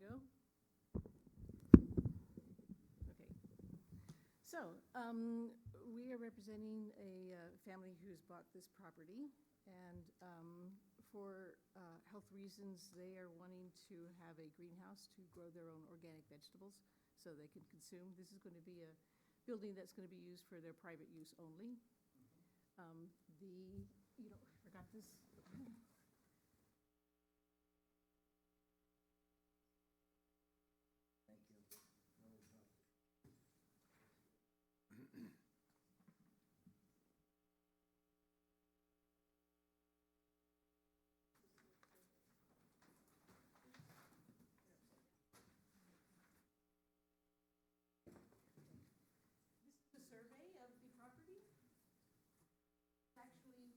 go. Okay. So, we are representing a family who's bought this property, and for health reasons, they are wanting to have a greenhouse to grow their own organic vegetables so they can consume. This is going to be a building that's going to be used for their private use only. I forgot this. Thank you. This is a survey of the property. It's actually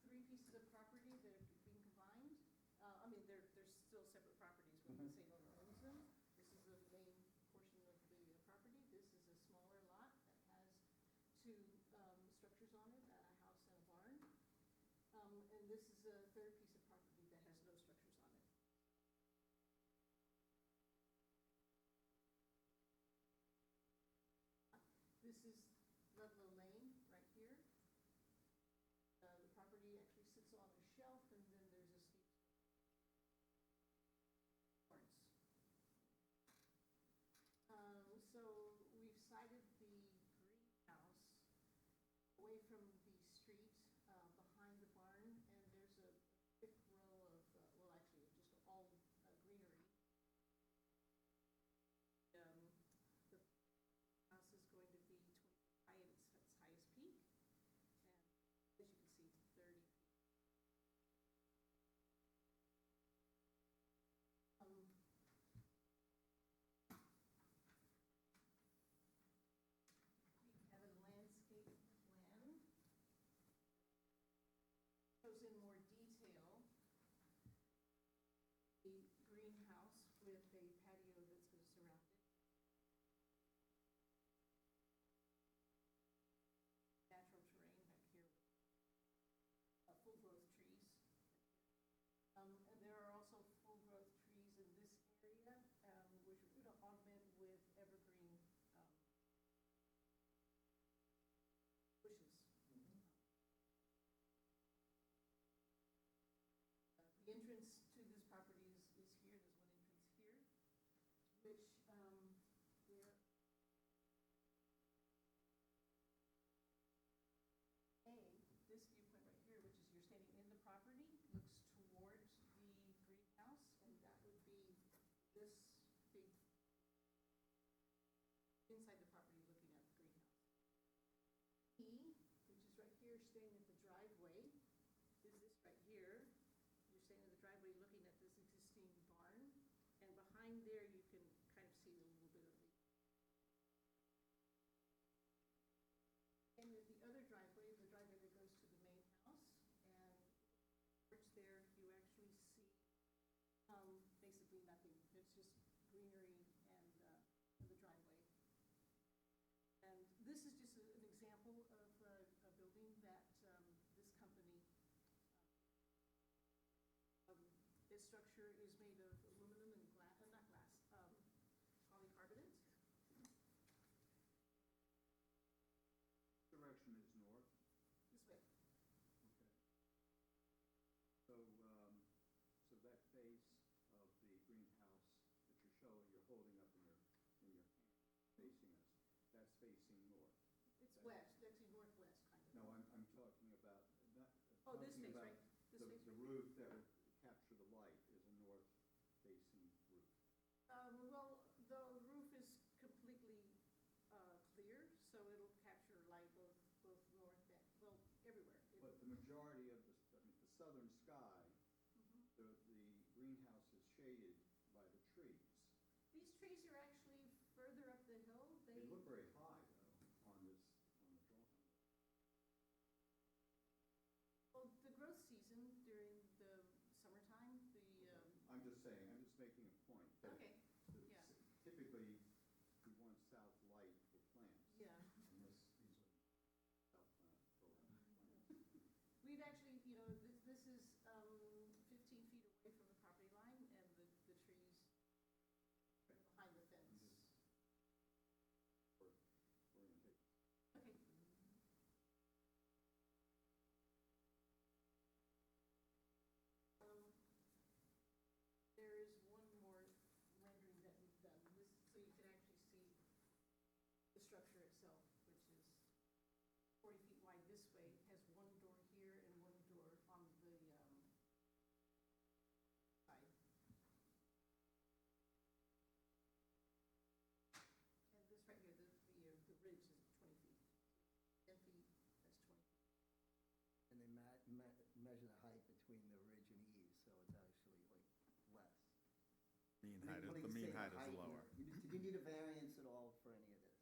three pieces of property that are being combined. They're still separate properties when the same owner owns them. This is the main portion of the property. This is a smaller lot that has two structures on it, a house and a barn. And this is a third piece of property that has no structures on it. This is Ludlow Lane right here. The property actually sits on a shelf, and then there's a steep barns. So we've sited the greenhouse away from the street behind the barn, and there's a thick row of, just all greenery. The house is going to be 20 high at its highest peak, and as you can see, 30 feet. We have a landscape plan. Shows in more detail the greenhouse with a patio that's going to surround it. Natural terrain back here, full growth trees. And there are also full growth trees in this area, which we're going to augment with evergreen bushes. The entrance to this property is here. There's one entrance here, which there. This viewpoint right here, which is you're standing in the property, looks towards the greenhouse, and that would be this big inside the property looking at the greenhouse. Which is right here, staying at the driveway, is this right here. You're staying at the driveway looking at this existing barn, and behind there you can kind of see a little bit of the. And with the other driveway, the driveway that goes to the main house, and towards there you actually see basically nothing. It's just greenery and the driveway. And this is just an example of a building that this company, its structure is made of aluminum and glass, not glass, polycarbonate. Direction is north. This way. Okay. So, so that face of the greenhouse that you're showing, you're holding up in your hand, facing us, that's facing north. It's west, actually northwest, kind of. No, I'm talking about, not, Oh, this talking face, about right? This face, the right? roof that will capture the light is a north-facing roof. Well, the roof is completely clear, so it'll capture light both north and, well, everywhere. But the majority of the southern sky, the greenhouse is shaded by the trees. These trees are actually further up the hill. They look very high, though, on the drawing. Well, the growth season during the summertime, I'm just saying, I'm just making a point. That Okay, that yeah. Typically, we want south light for plants. Yeah. And these are south plants. We've actually, this is 15 feet away from the property line, and the trees between the ridge and eaves, so it's actually like less. Mean I height mean, what do the you mean say, height the is lower. here? Did you need a variance at all for any of this?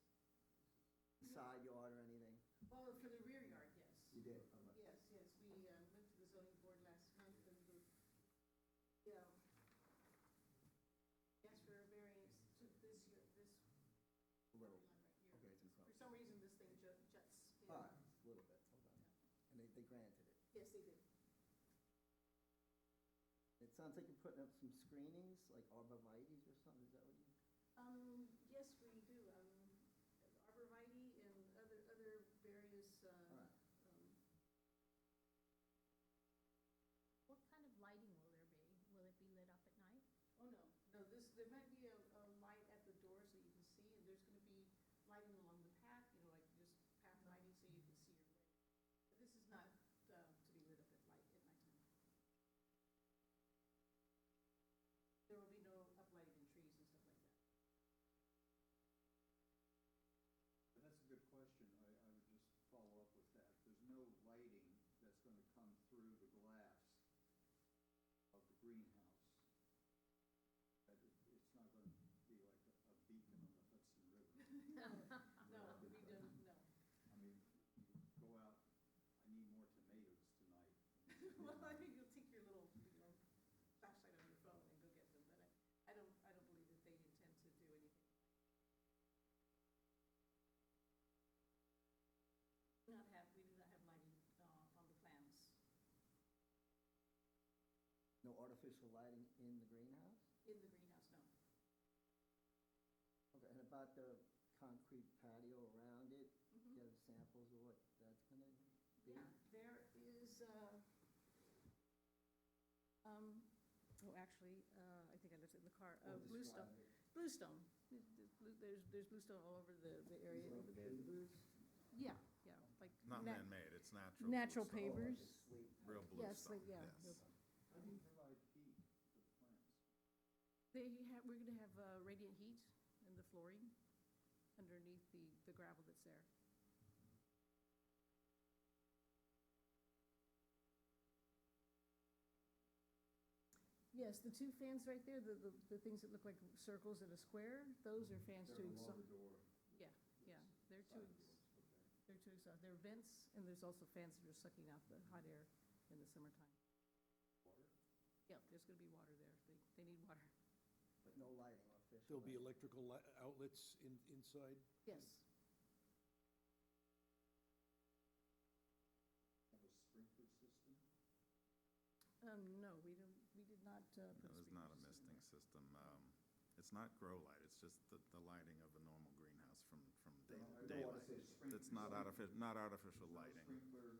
The side yard or anything? Well, for the rear yard, yes. You did? Okay. Yes, yes, we went to the zoning board last month and yeah, asked for a variance to this year, this A little, line right here. okay, it's in front. For some reason, this thing juts in. All right, a little bit, hold on. And they granted it. Yes, they did. It sounds like you're putting up some screenings, like arborvitae's or something, is that what you? Yes, we do, arborvitae and other various, All right. What kind of lighting will there be? Will it be lit up at night? oh, no, there might be a light at the door so you can see, and there's gonna be lighting along the path, just path lighting so you can see your way. But this is not, to be lit up at nighttime. There will be no uplighting in trees and stuff like that. And that's a good question. I would just follow up with that. There's no lighting that's going to come through the glass of the greenhouse. It's not going to be like a beacon on the Hudson River. No, we don't, no. I mean, you go out, I need more tomatoes tonight. Well, I think you'll take your little, flashlight on your phone and go get them, but I don't believe that they intend to do anything. We do not have lighting, on the plans. No artificial lighting in the greenhouse? In the greenhouse, no. Okay, and about the concrete patio around it, Mhm. you have samples of what that's gonna be? Yeah, there is, actually, I think I left it in the car, Or bluestone. describe it. Bluestone. There's bluestone all over the area These are over there. pavers? Yeah, like. Not nat- man-made, it's natural. Natural bluestone. Oh, like pavers. a slate Real type. Yes, bluestone, yeah. yes. How do you provide heat for the plants? We're gonna have radiant heat in the flooring underneath the gravel that's there. Yes, the two fans right there, the things that look like circles in a square, those are fans to They're exhaust. along the door. Yeah, they're Side to, door, okay. they're to exhaust. They're vents, and there's also fans that are sucking out the hot air in the summertime. Water? Yeah, there's gonna be water there. They need water. But no lighting, artificial. There'll be lighting. electrical outlets inside? Yes. Have a sprinkler system? No, we did not, put No, there's not a sprinklers in misting there. system. It's not grow light, it's just the lighting of a normal greenhouse from I don't daylight. wanna say sprinkler It's not system. artificial There's no lighting. sprinkler,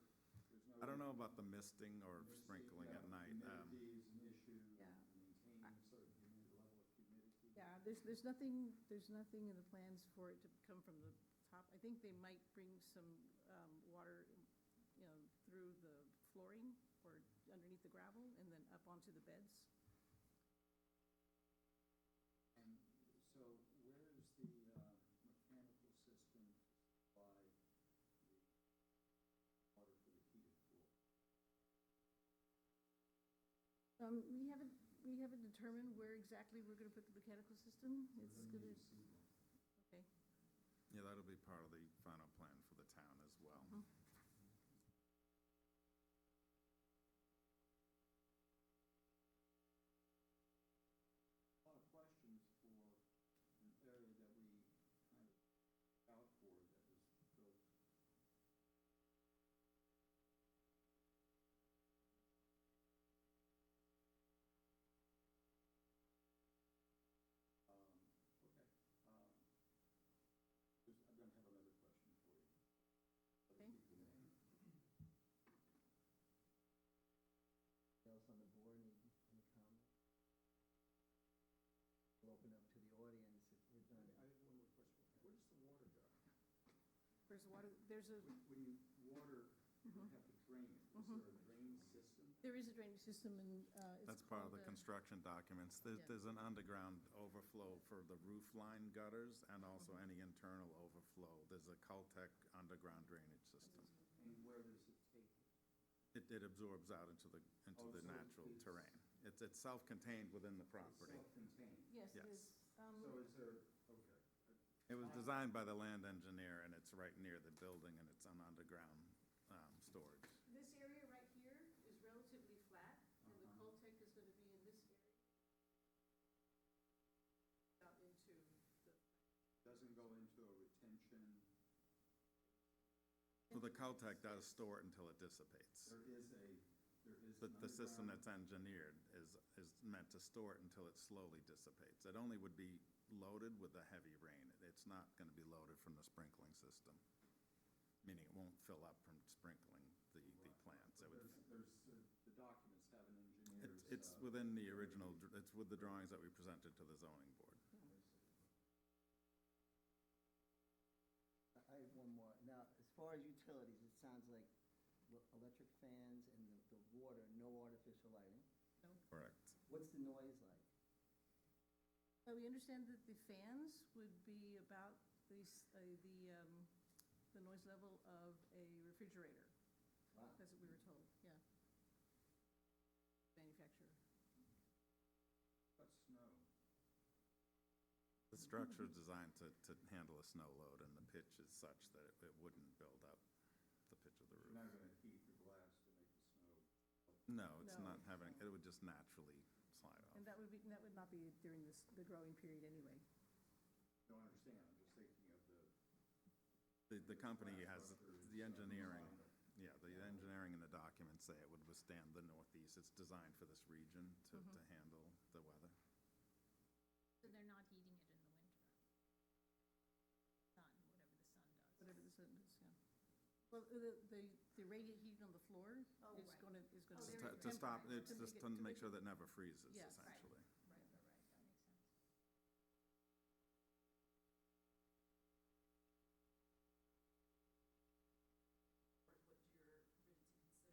there's no. I don't know about the misting or There's- sprinkling at yeah, night. Humidity is an issue. Yeah. Maintaining certain level of humidity. Yeah, there's nothing in the plans for it to come from the top. I think they might bring some, water, through the flooring or underneath the gravel and then up onto the beds. And so where is the mechanical system to supply the water for the heated floor? We haven't determined where exactly we're gonna put the mechanical system. It's gonna, okay. Yeah, that'll be part of the final plan for the town as well. Mhm. A lot of questions for an area that we kind of out for that was built. Okay. I'm gonna have another question for you. Other Okay. people may. Else on the board, any comment? We'll open up to the audience if we're done. I have one more question. Where does the water go? Where's the water? There's a, When you water, you Mhm. have to drain it. Is Mhm. there a drain system? there is a drainage system and, it's That's part of called, the construction documents. Yeah. There's an underground overflow for the roof line gutters and also Mm-hmm. any internal overflow. There's a Caltech underground drainage system. And where does it take it? It absorbs out into the Oh, so natural it's- terrain. It's self-contained within the It's property. self-contained. Yes, it Yes. is. So is there, okay. It was designed by the land engineer, and it's right near the building, and it's an underground storage. This area right here is relatively flat, and the Uh-huh. Coltech is gonna be in this area. Out into the, Doesn't go into a retention, So the Caltech does store it until it dissipates. there is The system underground- that's engineered is meant to store it until it slowly dissipates. It only would be loaded with the heavy rain. It's not going to be loaded from the sprinkling system, meaning it won't fill up from sprinkling the plants. But It would, the documents have an engineer's. it's within the original, it's with the drawings that we presented to the zoning board. I have one more. Now, as far as utilities, it sounds like electric fans and the water, no artificial lighting. Correct. What's the noise like? we understand that the fans would be about the noise level of a refrigerator. Wow. That's what we were told, yeah. Manufacturer. But snow. The structure is designed to handle a snow load, and the pitch is such that it wouldn't build up the pitch of the You're roof. not gonna heat the glass to make the snow. No, it's No. not having, it would just naturally slide off. And that would not be during the growing period anyway. Don't understand, I'm just thinking of The company has, Structures, the engineering, design. yeah, the engineering and the documents say it would withstand the northeast. It's designed for this region to handle the weather. So they're not heating it in the winter? Sun, whatever the sun does. Whatever the sun is, yeah. Well, the radiant heat on the floor Oh, is right. gonna Oh, be there To is- stop, temporary, it's just to make sure that it never freezes, Yes. Right. essentially. Right, that makes sense. What you're ready to consider. What's within your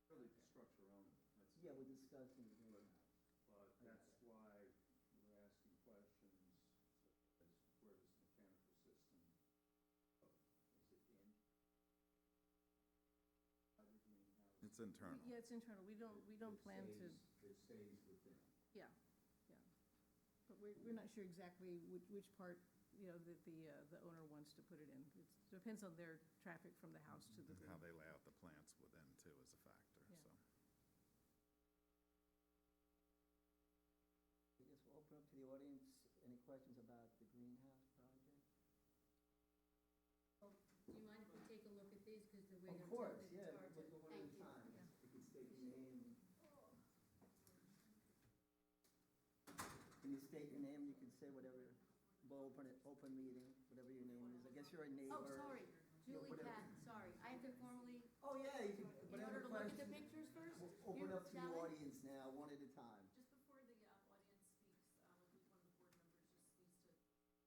Really the structure only. That's Yeah, we're discussing the greenhouse. But that's why we're asking questions such as where does the mechanical system go? Is it in? Other greenhouse? It's internal. Yeah, it's internal. We don't plan to, It stays within. yeah. But we're not sure exactly which part, that the owner wants to put it in. It depends on their traffic from the house to the. And how they lay out the plants within, too, is a factor, Yeah. so. I guess we'll open up to the audience. Any questions about the greenhouse project? Well, do you mind if we take a look at these, because the way Of they're course, tilted, yeah, it's hard to, we'll go one at thank a you. time. Yeah. You can state your name. Can you state your name? You can say whatever, we'll open meeting, whatever your name is. I guess you're a neighbor. Oh, sorry, Yeah, Julie whatever. Cat, sorry, I have to formally, Oh, yeah, you can, in whatever order to look at the question. pictures first? We'll open Here, up to the shall I? audience now, one at a time. Just before the audience speaks, like each one of the board members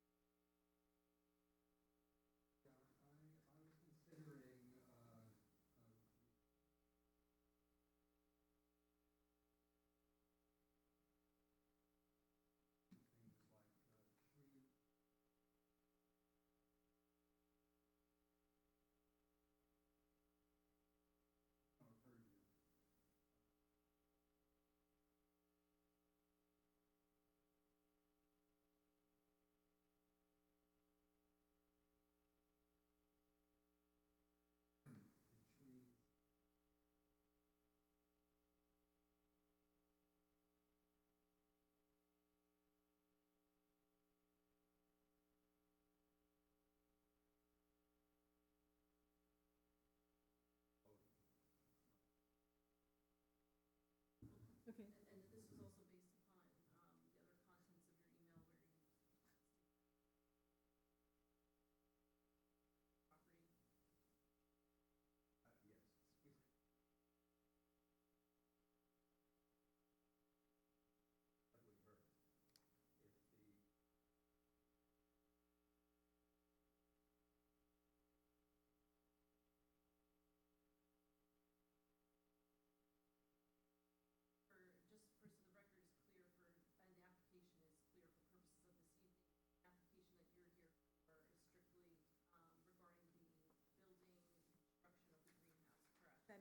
just needs to. Yeah, I was considering, things like, tree. Or purview.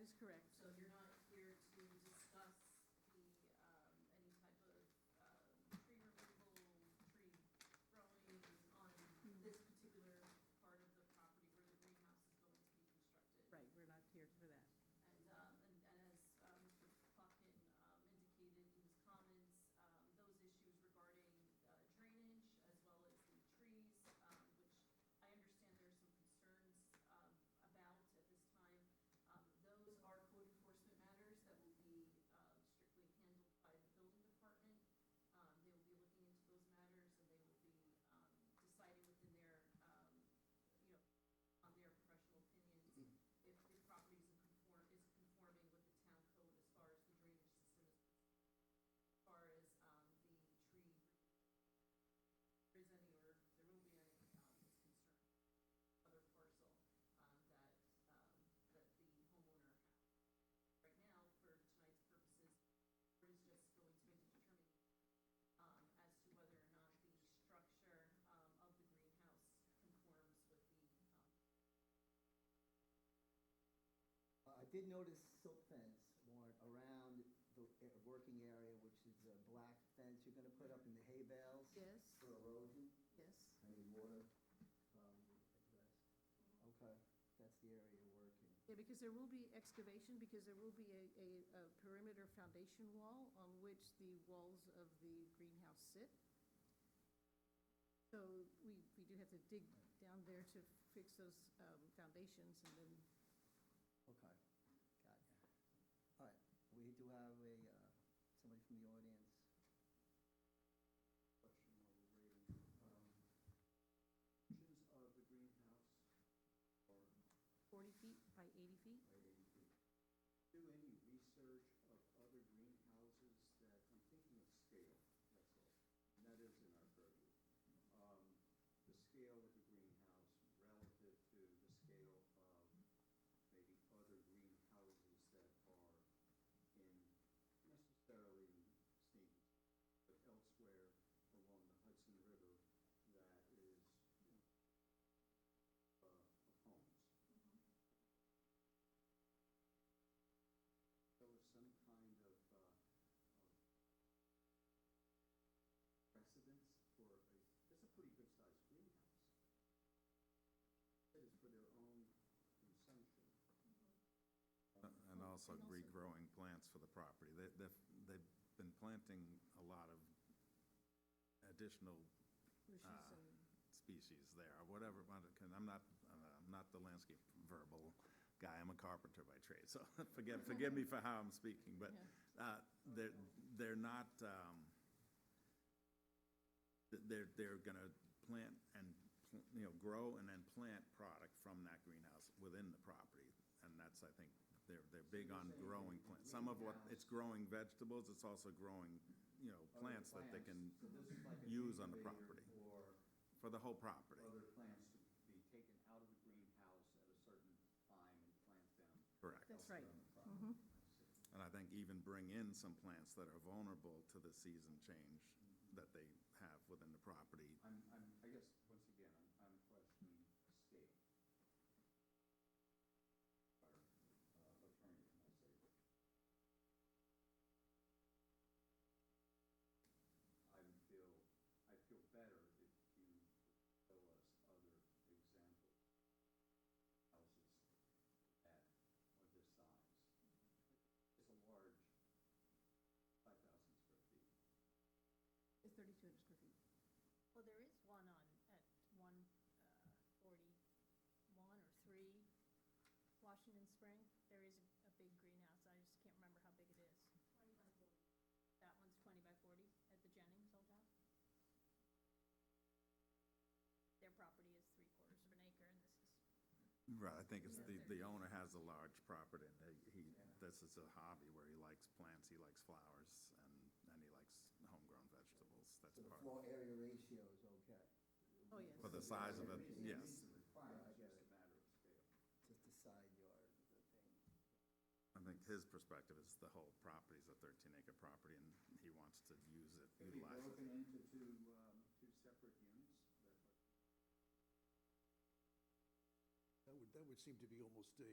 is correct. So you're not here to discuss the, any type of, tree removal, tree growing on this particular part of the property where the greenhouse is going to be constructed? Right, we're not here for that. And as Mr. Plotkin indicated in his comments, those issues regarding drainage as well as the trees, which I understand there are some concerns about at this time, those are code enforcement matters that will be strictly handled by the building department. They will be looking into those matters, and they will be deciding within their, on their professional opinions if the property is conforming with the town code as far as the drainage system is, as far as the tree, there is any, or there will be any, is concerned, other parcel that the homeowner has. Right now, for tonight's purposes, we're just going to make a determination as to whether or not the structure of the greenhouse conforms with the I did notice silk fence around the working area, which is a black fence you're gonna put up in the hay bales Yes, for erosion yes. and water addressed. Okay, that's the area you're working. Yeah, because there will be excavation, because there will be a perimeter foundation wall on which the walls of the greenhouse sit. So we do have to dig down there to fix those foundations, and then, Okay, got you. All right, we do have somebody from the audience. Question while we're waiting. Dimensions of the greenhouse are 40 feet by 80 feet? by 80 feet. Do any research of other greenhouses that, I'm thinking of scale, that's all. And that is in our purview. The scale of the greenhouse relative to the scale of maybe other greenhouses that are in, necessarily in Stevens, but elsewhere along the Hudson River that is, of homes. There was some kind of precedence for it's a pretty good sized greenhouse. It is for their own consumption. And also And also- regrowing plants for the property. They've been planting a lot of additional Bushes and, species there, or whatever, I'm not the landscape verbal guy, I'm a carpenter by trade, so forgive me for how I'm speaking, but they're not, they're gonna plant and, grow and then plant product from that greenhouse within the property, and that's, I think, they're big on growing plants. Some of what, it's growing vegetables, it's also growing, plants that they can So this is like a use on the incubator property, for for the whole property. other plants to be taken out of the greenhouse at a certain time and plant them. Correct. that's elsewhere right. on the property. Mhm. I see. And I think even bring in some plants that are vulnerable to the season change that they have within the property. I guess, once again, I'm questioning scale. Our attorney, can I say that? I'd feel better if you would show us other example houses that are this size. It's a large 5,000 square feet. It's 3,200 square feet. Well, there is one at 141 or 3 Washington Spring. There is a big greenhouse. I just can't remember how big it is. 20 by 40. That one's 20 by 40 at the Jennings old house. Their property is 3/4 of an acre, and this is, Right, I think it's the owner has a large property, and this is a hobby where he likes plants, he likes flowers, and he likes homegrown vegetables. That's So the part floor area ratio is okay. Oh, yes. For the size of it, It yes. meets the requirements, I get it's it. a matter of scale. Just the side yard of the thing. I think his perspective is the whole property is a 13-acre property, and he wants to use it, Could be utilize it. broken into two separate units. That would seem to be almost a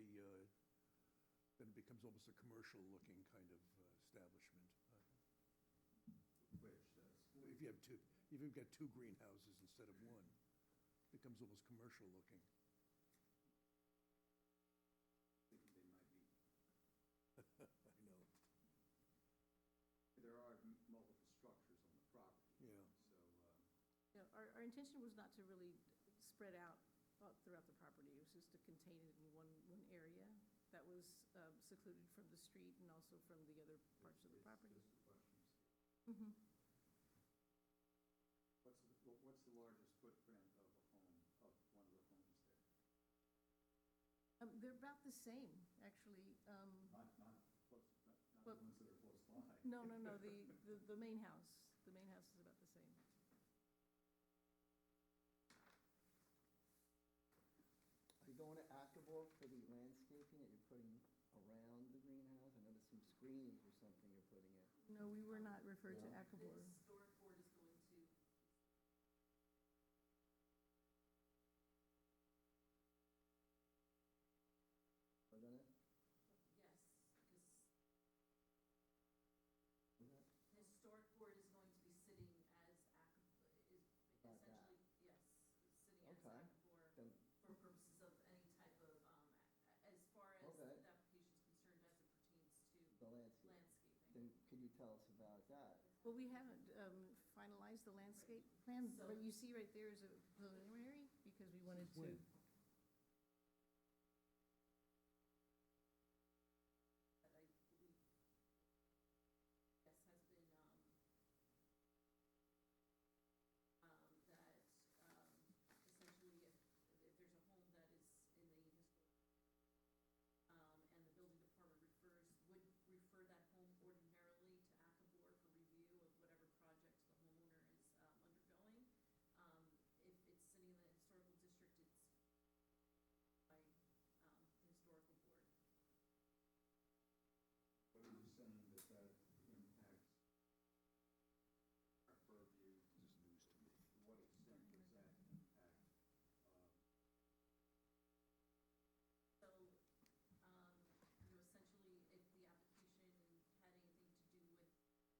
then it becomes almost a commercial-looking kind of establishment. Which does. If you've got two greenhouses instead of one, it becomes almost commercial-looking. Thinking they might be. I know, There are multiple structures on the property. yeah. So, Our intention was not to really spread out throughout the property. It was just to contain it in one area that was secluded from the street and also from the other parts of the property. Just a question. Mhm. What's the largest footprint of a home, of one of the homes there? They're about the same, actually. Not close, not Well- the ones that are close by. No, the main house. The main house is about the same. Are you going to Akabor for the landscaping that you're putting around the greenhouse? I noticed some screenings or something you're putting in. No, we were not referred to Yeah. The Akabor. historic board is going to, Are you gonna, yes, because is that? the historic board is going to be sitting as Like that. essentially, yes, sitting as Okay. ACABOR Then, for purposes of any type of, as far as Okay. the application is concerned as it pertains to the landscape. landscaping. Then can you tell us about that? Well, we haven't finalized the landscape plan. So- What you see right there is a preliminary because we wanted to. When? That I believe, yes, has been, that, essentially, if there's a home that is in the historic, and the building department would refer that home ordinarily to ACABOR for review of whatever project the homeowner is, undergoing. If it's sitting in the historical district, it's by, the historical board. What are you saying that impacts our purview? This is news to me. To what extent does that impact, So, essentially, if the application had anything to do with landscaping,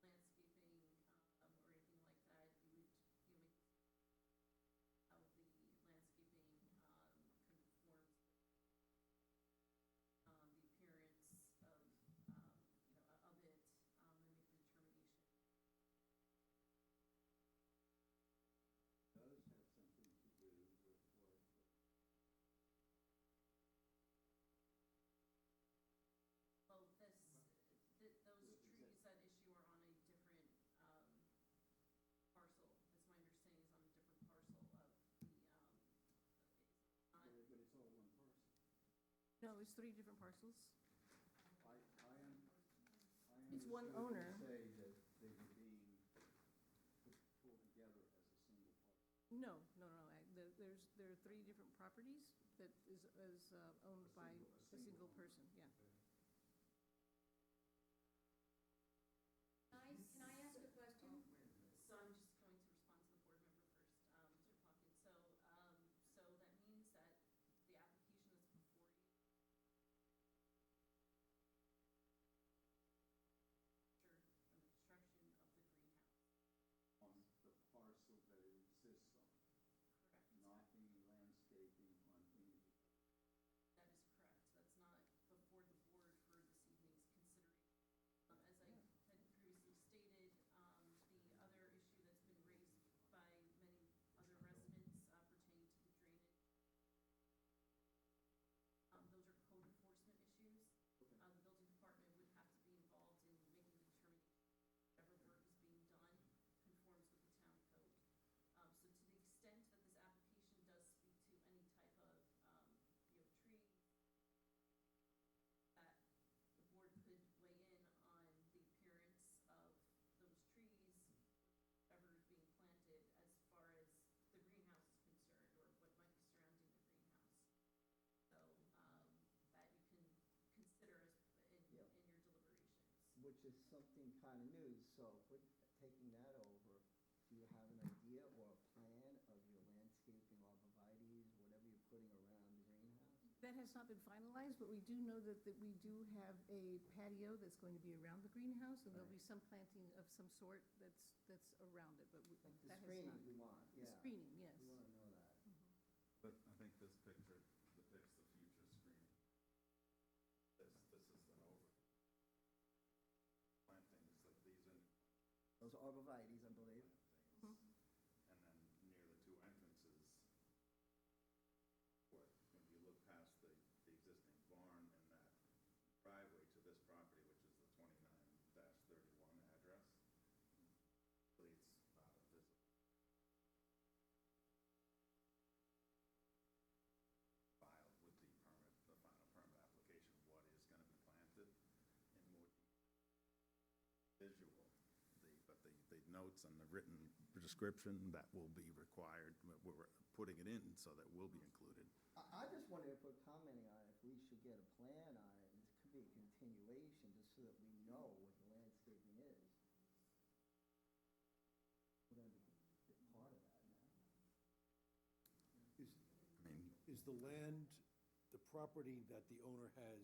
or anything like that, you would, make how the landscaping, conforms, the appearance of, of it, and make the determination. does have something to do with what? Well, those trees at issue are on a different, parcel, as my understanding is on a different parcel of the, But it's all one parcel. No, it's 3 different parcels. I It's one understood owner. you say that they were being pulled together as a single parcel. No. There are 3 different properties that is owned by a single person, yeah. Can I ask a question? So I'm just going to respond to the board member first, Mr. Plunkett. So, so that means that the application that's before you, sure, on the construction of the greenhouse, On the parcel that it exists on, correct? not any landscaping on any. That is correct. That's not before the board for this evening's consideration. As I had previously stated, the other issue that's been raised by many other residents, pertaining to the drainage. Those are code enforcement issues. Okay. The building department would have to be involved in making the determination whatever work is being done conforms with the town code. So to the extent that this application does speak to any type of, tree, that the board could weigh in on the appearance of those trees, whatever is being planted as far as the greenhouse is concerned, or what might be surrounding the greenhouse. So, that you can consider as Yeah. in your deliberations. Which is something kind of new, so taking that over, do you have an idea or a plan of your landscaping, arborvitae's, whatever you're putting around the greenhouse? That has not been finalized, but we do know that we do have a patio that's going to be around the greenhouse, and there'll be some planting of some sort that's around it, but Like the that has screening not. we want, The yeah. screening, yes. We want to know that. But I think this picture depicts the future screening. This is an over. Plantings, like these are Those are arborvitaes, I believe. plantings. And then near the two entrances, when you look past the existing barn and that driveway to this property, which is the 29-31 address, leads visible. Filed with the permit, the final permit application, what is going to be planted in more visual. But the notes and the written description, that will be required. We're putting it in, so that will be included. I just wondered if we're commenting on it, if we should get a plan on it. This could be a continuation, just so that we know what the landscaping is. We're going to be part of that now. I mean, Is the land, the property that the owner has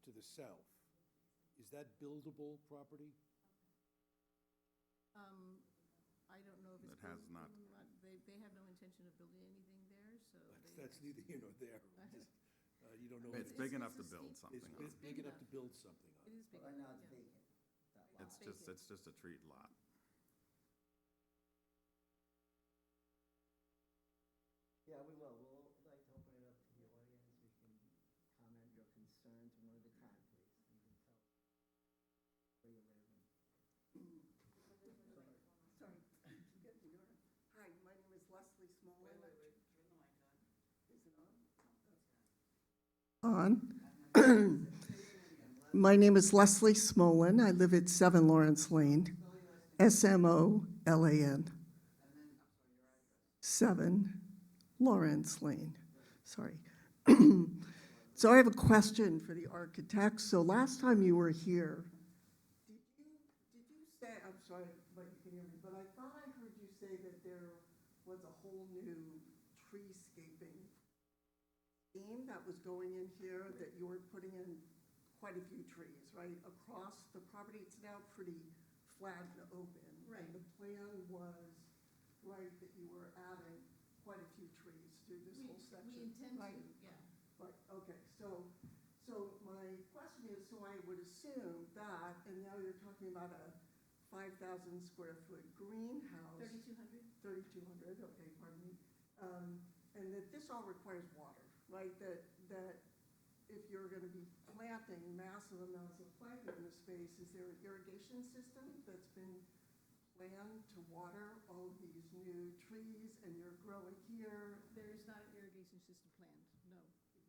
to the south, is that buildable property? I don't know if it's. It has not. They have no intention of building anything there, so. That's neither here nor there. You don't know. it's if big enough to it's a build steep- something It's on. It's big big enough to enough. build something on. It is big But right now enough, it's yeah. vacant, that lot. It's just a treed lot. Yeah, we will. We'll like to open it up to the audience. You can comment your concerns one at a time, please. You can tell where you live. Sorry, get the order. Hi, my name is Leslie Smallman. Wait, turn the mic on. Is it on? On. My name is Leslie Smolin. I live at 7 Lawrence Lane, Smollan. 7 Lawrence Lane, sorry. So I have a question for the architect. So last time you were here, did you say, I'm sorry, but you can hear me, but I thought I heard you say that there was a whole new treescaping scheme that was going in here, that you were putting in quite a few trees, right? Across the property, it's now pretty flat and open. Right. And the plan was, right, that you were adding quite a few trees through this whole section. We intend to, right? yeah. Right, okay, so my question is, so I would assume that, and now you're talking about a 5,000 square foot greenhouse. 3,200? 3,200, okay, pardon me. And that this all requires water, right? That if you're gonna be planting massive amounts of planting in the space, is there an irrigation system that's been planned to water all of these new trees, and you're growing here? There is not an irrigation system planned, no.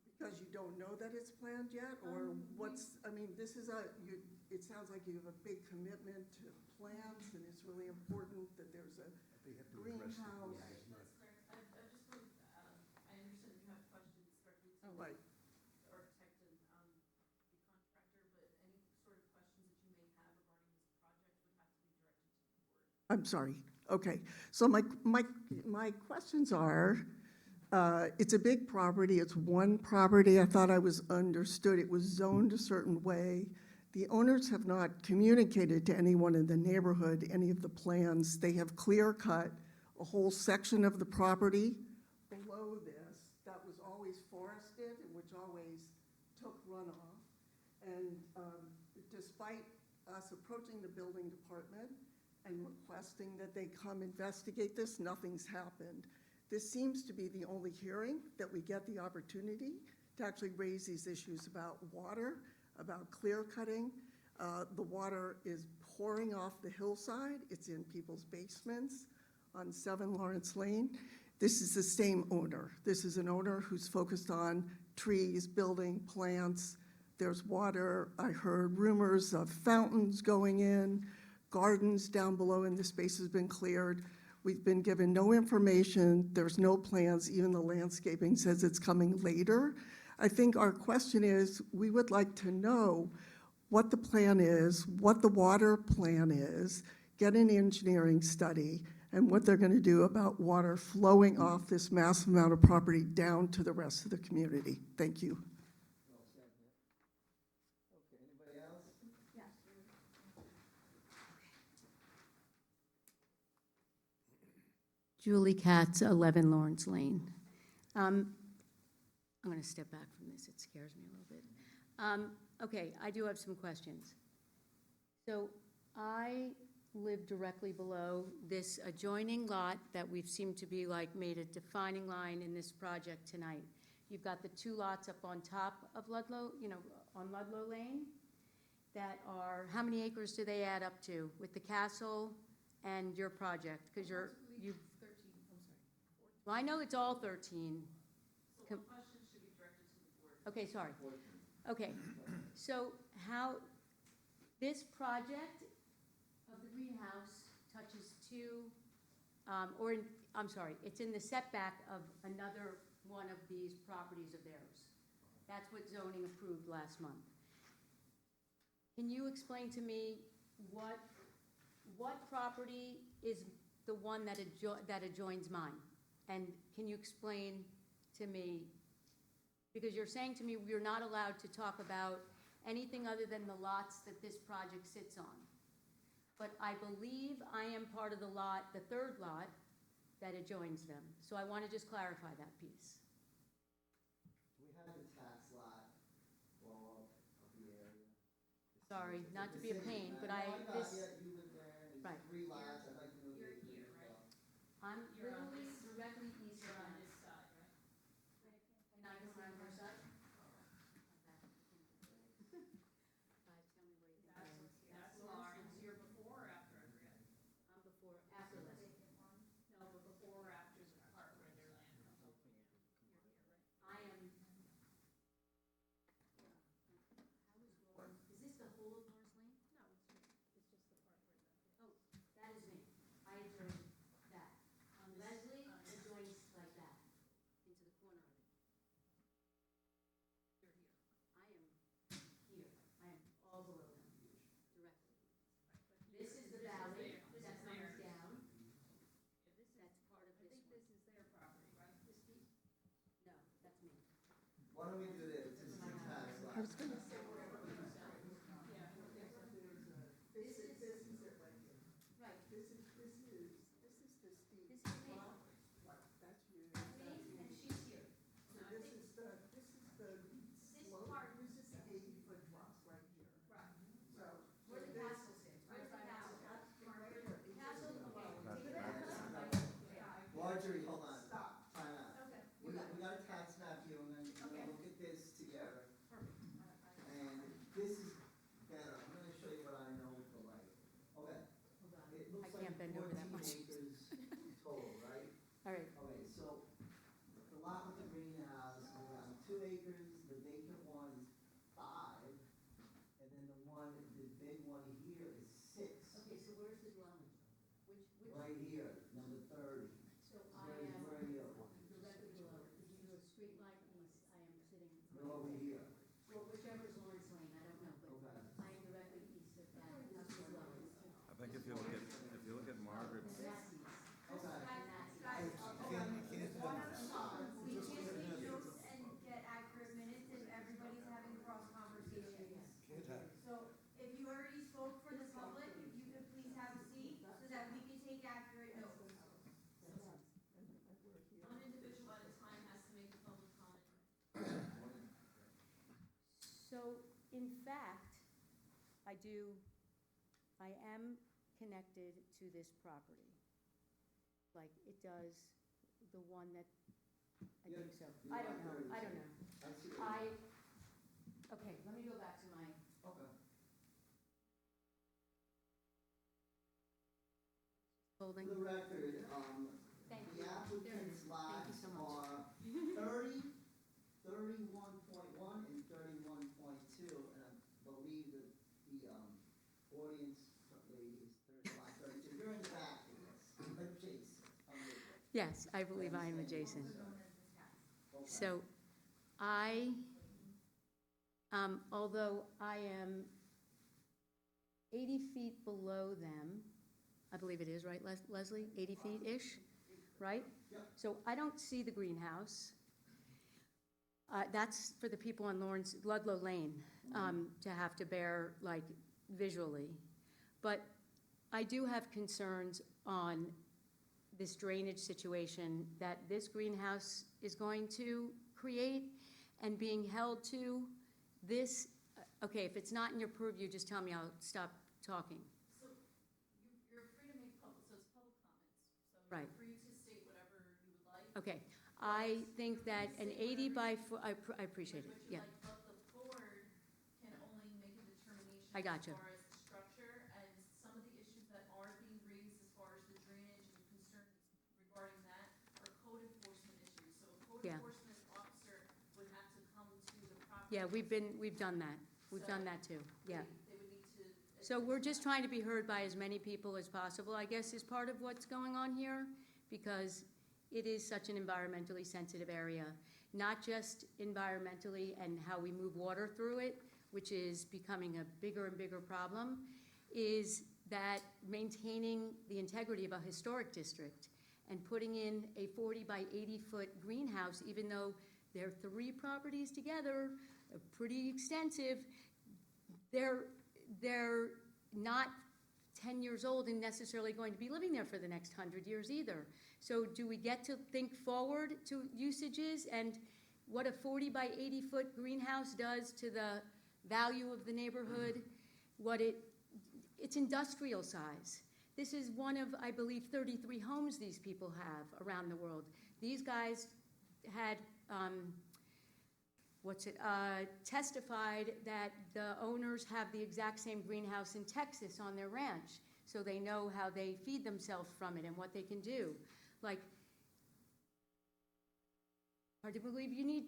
Because you don't know that it's planned yet, or what's, I mean, this is it sounds like you have a big commitment to plants, and it's really important that there's a They have to address the greenhouse. board, isn't it? That's correct. I just want, I understand you have questions directly to Oh, Right. the architect and the contractor, but any sort of questions that you may have regarding this project would have to be directed to the board. I'm sorry. Okay, so my questions are, it's a big property, it's one property. I thought I was understood it was zoned a certain way. The owners have not communicated to anyone in the neighborhood any of the plans. They have clear cut a whole section of the property below this that was always forested and which always took runoff. And despite us approaching the building department and requesting that they come investigate this, nothing's happened. This seems to be the only hearing that we get the opportunity to actually raise these issues about water, about clear cutting. The water is pouring off the hillside. It's in people's basements on 7 Lawrence Lane. This is the same owner. This is an owner who's focused on trees, building, plants. There's water. I heard rumors of fountains going in, gardens down below, and the space has been cleared. We've been given no information. There's no plans. Even the landscaping says it's coming later. I think our question is, we would like to know what the plan is, what the water plan is, get an engineering study, and what they're going to do about water flowing off this massive amount of property down to the rest of the community. Thank you. Well said, yeah. Okay, anybody else? Yes. Julie Katz, 11 Lawrence Lane. I'm going to step back from this, it scares me a little bit. Okay, I do have some questions. So I live directly below this adjoining lot that we've seemed to be like made a defining line in this project tonight. You've got the two lots up on top of Ludlow, on Ludlow Lane that are, how many acres do they add up to with the castle and your project? Because you, 13, I'm sorry. well, I know it's all 13. So the question should be directed to the board. Okay, sorry. Okay, so how, this project of the greenhouse touches two, I'm sorry, it's in the setback of another one of these properties of theirs. That's what zoning approved last month. Can you explain to me what property is the one that adjoins mine? And can you explain to me, because you're saying to me we're not allowed to talk about anything other than the lots that this project sits on. But I believe I am part of the lot, the third lot, that adjoins them. So I want to just clarify that piece. We have the tax lot all of the area. Sorry, not to be a pain, but No, I, got this, it. You live there, and Right. there's 3 lots, I'd like to know the You're acreage here, as right? well. I'm You're on literally this- directly east You're of on them. this side, right? Can I go around your side? Guys, tell me what you think. That's Lawrence, you're before or after, I forget? I'm before, after this. No, but before or after the part where their land comes up here. You're here, right? I am. How is Lawrence, is this the whole of Lawrence Lane? No, it's just the part where the. Oh, that is me. I adjoin that. Leslie adjoins like that, into the corner of it. You're here. I am here. I am all below them, directly. This is the valley that comes down. That's part of I this think one. this is their property, right, this piece? No, that's me. Why don't we do this, this is the tax lot. I was going to say, Right. this is the steep This is me. lot. That's you. That's me, and she's here. So this is the slope, part- this is the 80-foot drop right here. Right. So. Where the castle sits, where's the castle? The castle, okay. Marjorie, hold on. Stop. Time out. Okay. We got a tax map here, and then we're Okay. gonna look at this together. Perfect. And this is better, I'm gonna show you what I know with the light. Okay, Hold on. it looks I like can't bend over that 14 much. acres total, right? All right. Okay, so the lot with the greenhouse is around 2 acres, the vacant one is 5, and then the big one here is 6. Okay, so where's the dwelling? Which, Right here, number 30. so I Where am are you? directly below. If you do a straight line east, I am sitting. You're over here. Well, whichever is Lawrence Lane, I don't know, but Okay. I am directly east of that, of the dwelling. I think if you look at Margaret's, And that's east. Okay. And that's east. Guys, We can't take notes and get accurate minutes if everybody's having cross conversations. So if you already spoke for the public, if you could please have a seat so that we can take accurate notes. One individual at a time has to make a public comment. So, in fact, I am connected to this property. Like, it does, the one that, I Yeah, think so. you're I don't on know, 30. I don't know. I see it. Okay, let me go back to my, Okay. holding. For the record, Thank the you. applicant's Thank you so much. lots are 30, 31.1, and 31.2, and I believe that the audience lady is 31, 32. You're in the back of this, adjacent. Yes, I believe I am adjacent. Okay. So, although I am 80 feet below them, I believe it is, right, Leslie? 80 feet-ish, right? Yep. So I don't see the greenhouse. That's for the people on Ludlow Lane, to have to bear, like, visually. But I do have concerns on this drainage situation that this greenhouse is going to create, and being held to this, okay, if it's not in your purview, just tell me, I'll stop talking. So you're free to make public, so it's public comments. So Right. you're free to state whatever you would like. Okay, I think that an 80 by, I appreciate it, What you yeah. like, but the board can only make a determination I gotcha. as far as the structure and some of the issues that are being raised as far as the drainage and concerns regarding that are code enforcement issues. So a code Yeah. enforcement officer would have to come to the property. Yeah, we've done that. We've done that too, yeah. They would need to. So we're just trying to be heard by as many people as possible, I guess, is part of what's going on here, because it is such an environmentally sensitive area, not just environmentally and how we move water through it, which is becoming a bigger and bigger problem, is that maintaining the integrity of a historic district and putting in a 40 by 80-foot greenhouse, even though there are 3 properties together, pretty extensive, they're not 10 years old and necessarily going to be living there for the next 100 years either. So do we get to think forward to usages and what a 40 by 80-foot greenhouse does to the value of the neighborhood? It's industrial size. This is one of, I believe, 33 homes these people have around the world. These guys had, testified that the owners have the exact same greenhouse in Texas on their ranch, so they know how they feed themselves from it and what they can do. Like, hard to believe you need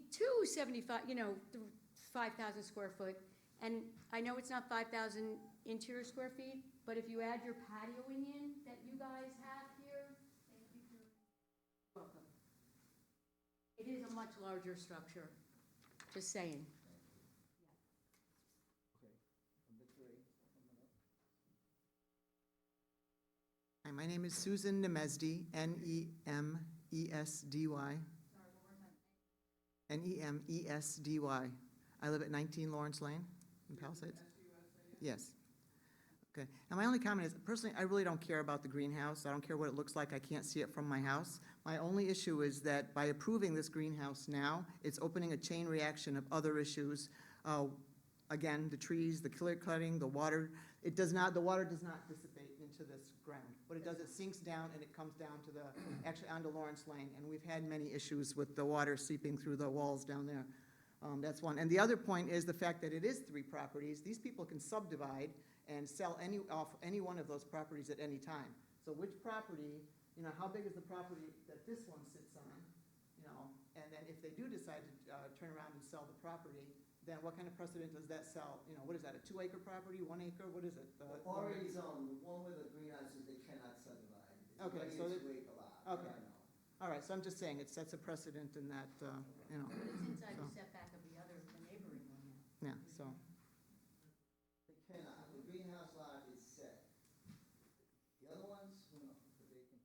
5,000 square foot, and I know it's not 5,000 interior square feet, but if you add your patioing in that you guys have here, thank you for, welcome. It is a much larger structure, just saying. Okay, number 3, coming up. Hi, my name is Susan Nemesdy, Nemesdy. Nemesdy. I live at 19 Lawrence Lane in Palisades. Yes. Okay. And my only comment is, personally, I really don't care about the greenhouse. I don't care what it looks like. I can't see it from my house. My only issue is that by approving this greenhouse now, it's opening a chain reaction of other issues. Again, the trees, the clear cutting, the water. The water does not dissipate into this ground. What it does, it sinks down and it comes down to actually onto Lawrence Lane. And we've had many issues with the water seeping through the walls down there. That's one. And the other point is the fact that it is 3 properties. These people can subdivide and sell off any one of those properties at any time. So which property, how big is the property that this one sits on, and then if they do decide to turn around and sell the property, then what kind of precedent does that sell? What is that, a 2-acre property, 1 acre, what is it? Already zoned, the one with the greenhouses, they cannot subdivide. It's Okay, already so a 2-acre lot. okay. I know. All right, so I'm just saying, it sets a precedent in that, But it's inside the So. setback of the neighboring one now. yeah, so. They cannot, the greenhouse lot is set. The other ones, but they can.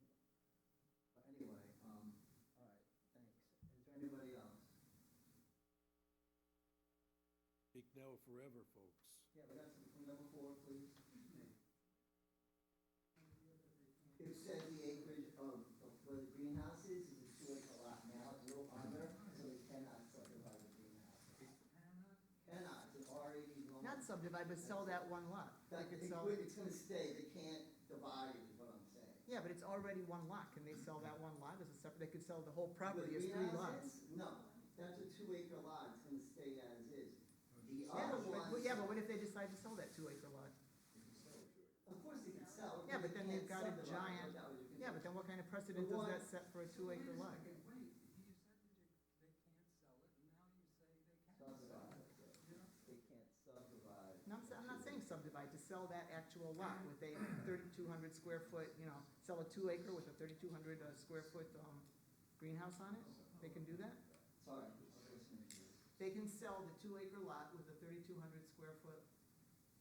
But anyway, all right, thanks. Is there anybody else? Speak now or forever, folks. Yeah, we got number 4, please. It says the acreage of where the greenhouse is a 2-acre lot now, it's a little under, so they cannot subdivide the greenhouse. Cannot, it's already zoned. Not subdivide, but sell that one lot. They could sell, It's gonna stay, they can't divide it, is what I'm saying. yeah, but it's already one lot. Can they sell that one lot as a separate, they could sell the whole Where property the as 3 greenhouse lots. is? No, that's a 2-acre lot, it's gonna stay as is. The Yeah, other but, ones. yeah, but what if they decide to sell that 2-acre lot? Of course they can sell. Yeah, but then they they've can't got a subdivide. giant, That was your yeah, but then what kind of precedent The does one- that set for a 2-acre lot? Wait, you said that they can't sell it, and now you say they can sell it. Subdivide. They can't subdivide. No, I'm not saying subdivide, to sell that actual lot with a 3,200 square foot, sell a 2-acre with a 3,200 square foot greenhouse on it? They can do that? Sorry, I was listening to you. They can sell the 2-acre lot with a 3,200 square foot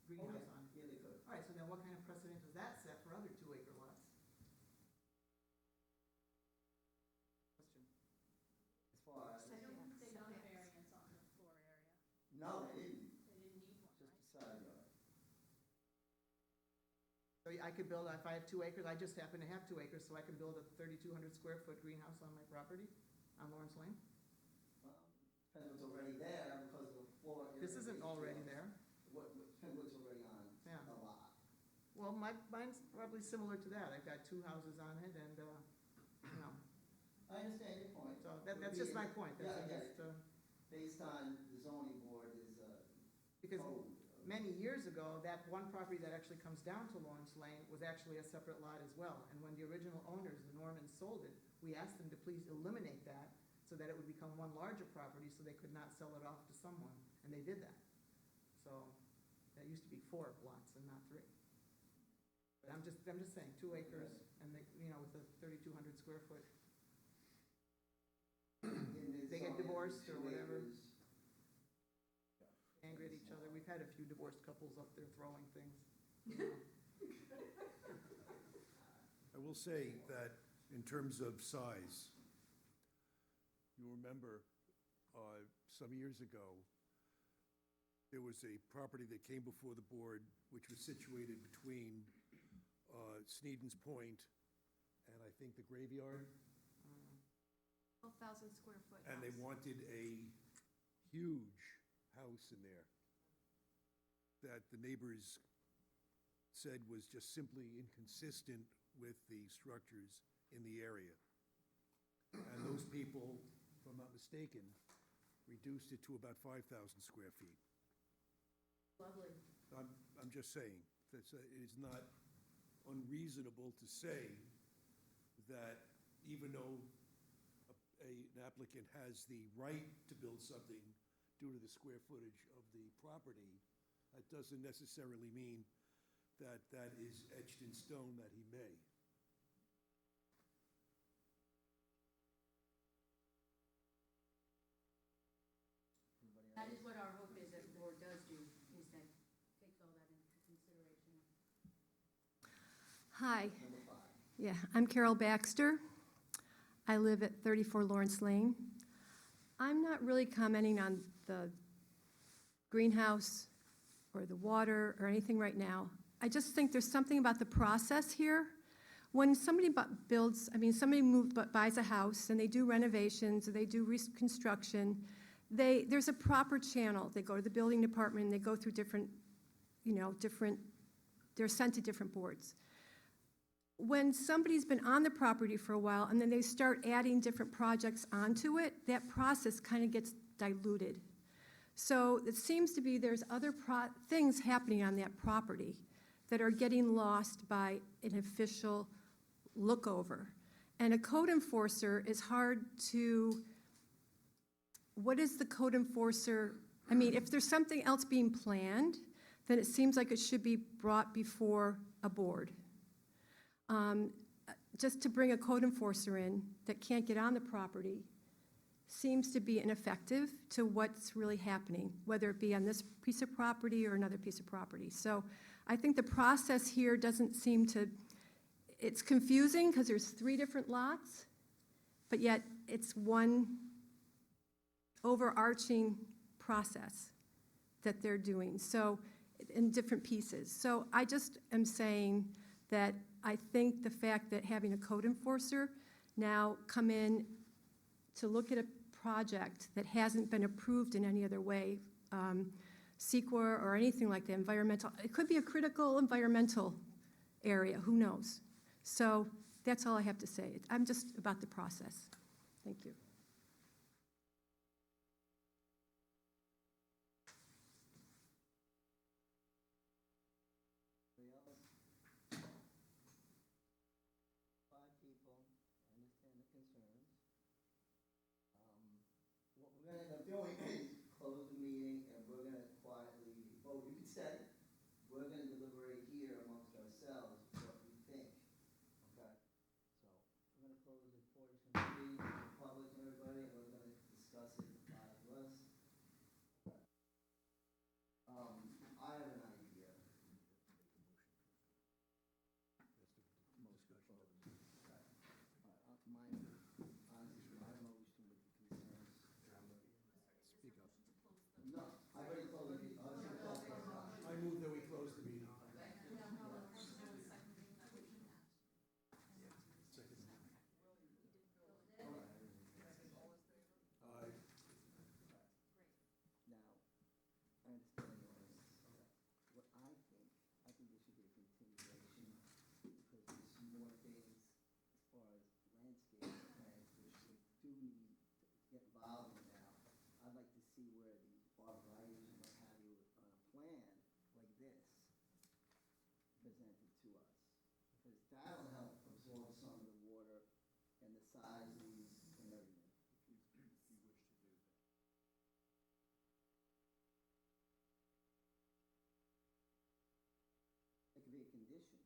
greenhouse Okay, on it. yeah, they could. All right, so then what kind of precedent does that set for other 2-acre lots? No, they didn't, They didn't need one, just right? a side yard. So I could build, if I have 2 acres, I just happen to have 2 acres, so I can build a 3,200 square foot greenhouse on my property on Lawrence Lane? Well, depends what's already there because of the floor area. This isn't already there. Depends what's already on Yeah. a lot. Well, mine's probably similar to that. I've got 2 houses on it and, you know, I understand your point. so that's just my point. Yeah, That's I get just, it. Based on the zoning board is, Because code. many years ago, that one property that actually comes down to Lawrence Lane was actually a separate lot as well. And when the original owners, the Normans, sold it, we asked them to please eliminate that so that it would become one larger property so they could not sell it off to someone, and they did that. So that used to be 4 lots and not 3. But I'm just saying, 2 acres and they, you know, with a 3,200 square foot. They get divorced or whatever. Angry at each other. We've had a few divorced couples up there throwing things. you know. I will say that in terms of size, you remember, some years ago, there was a property that came before the board, which was situated between Sneeden's Point and I think the graveyard, 12,000 square foot and they house. wanted a huge house in there that the neighbors said was just simply inconsistent with the structures in the area. And those people, if I'm not mistaken, reduced it to about 5,000 square feet. Lovely. I'm just saying, that's, it is not unreasonable to say that even though an applicant has the right to build something due to the square footage of the property, that doesn't necessarily mean that that is etched in stone that he may. That is what our hope is that the board does do, is that takes all that into consideration. Hi, Number 5. yeah, I'm Carol Baxter. I live at 34 Lawrence Lane. I'm not really commenting on the greenhouse or the water or anything right now. I just think there's something about the process here. When somebody buys a house and they do renovations, or they do reconstruction, there's a proper channel. They go to the building department, and they go through different, they're sent to different boards. When somebody's been on the property for a while and then they start adding different projects onto it, that process kind of gets diluted. So it seems to be there's other things happening on that property that are getting lost by an official look over. And a code enforcer is hard to, what is the code enforcer? I mean, if there's something else being planned, then it seems like it should be brought before a board. Just to bring a code enforcer in that can't get on the property seems to be ineffective to what's really happening, whether it be on this piece of property or another piece of property. So I think the process here doesn't seem to, it's confusing because there's 3 different lots, but yet it's one overarching process that they're doing, so in different pieces. So I just am saying that I think the fact that having a code enforcer now come in to look at a project that hasn't been approved in any other way, CEQA or anything like that, environmental, it could be a critical environmental area, who knows? So that's all I have to say. I'm just about the process. Thank you. Anybody else? 5 people, I understand the concerns. What we're gonna end up doing is close the meeting and we're gonna quietly vote. You can stay. We're gonna deliberate here amongst ourselves what we think, okay? So, we're gonna close the portion of the meeting to the public and everybody, and we're gonna discuss it, the 5 of us. Okay. I have an idea. Mine, honestly, I don't know which one would be concerns. Speak up. No, I that'll help absorb some of the water and the sizes and everything. If you wish to do that. It could be a condition.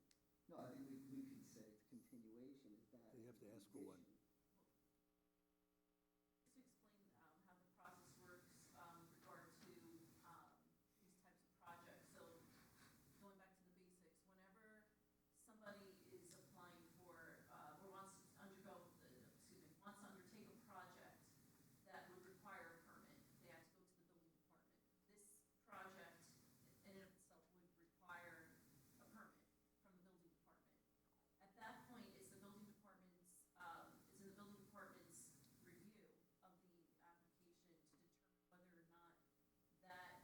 No, I think we could say it's continuation, is that? They have to ask for one. condition? Just to explain how the process works regard to these types of projects. So going back to the basics, whenever somebody is applying for or wants to undergo, wants to undertake a project that would require a permit, they have to go to the building department. This project in and of itself would require a permit from the building department. At that point, it's in the building department's review of the application to determine whether or not that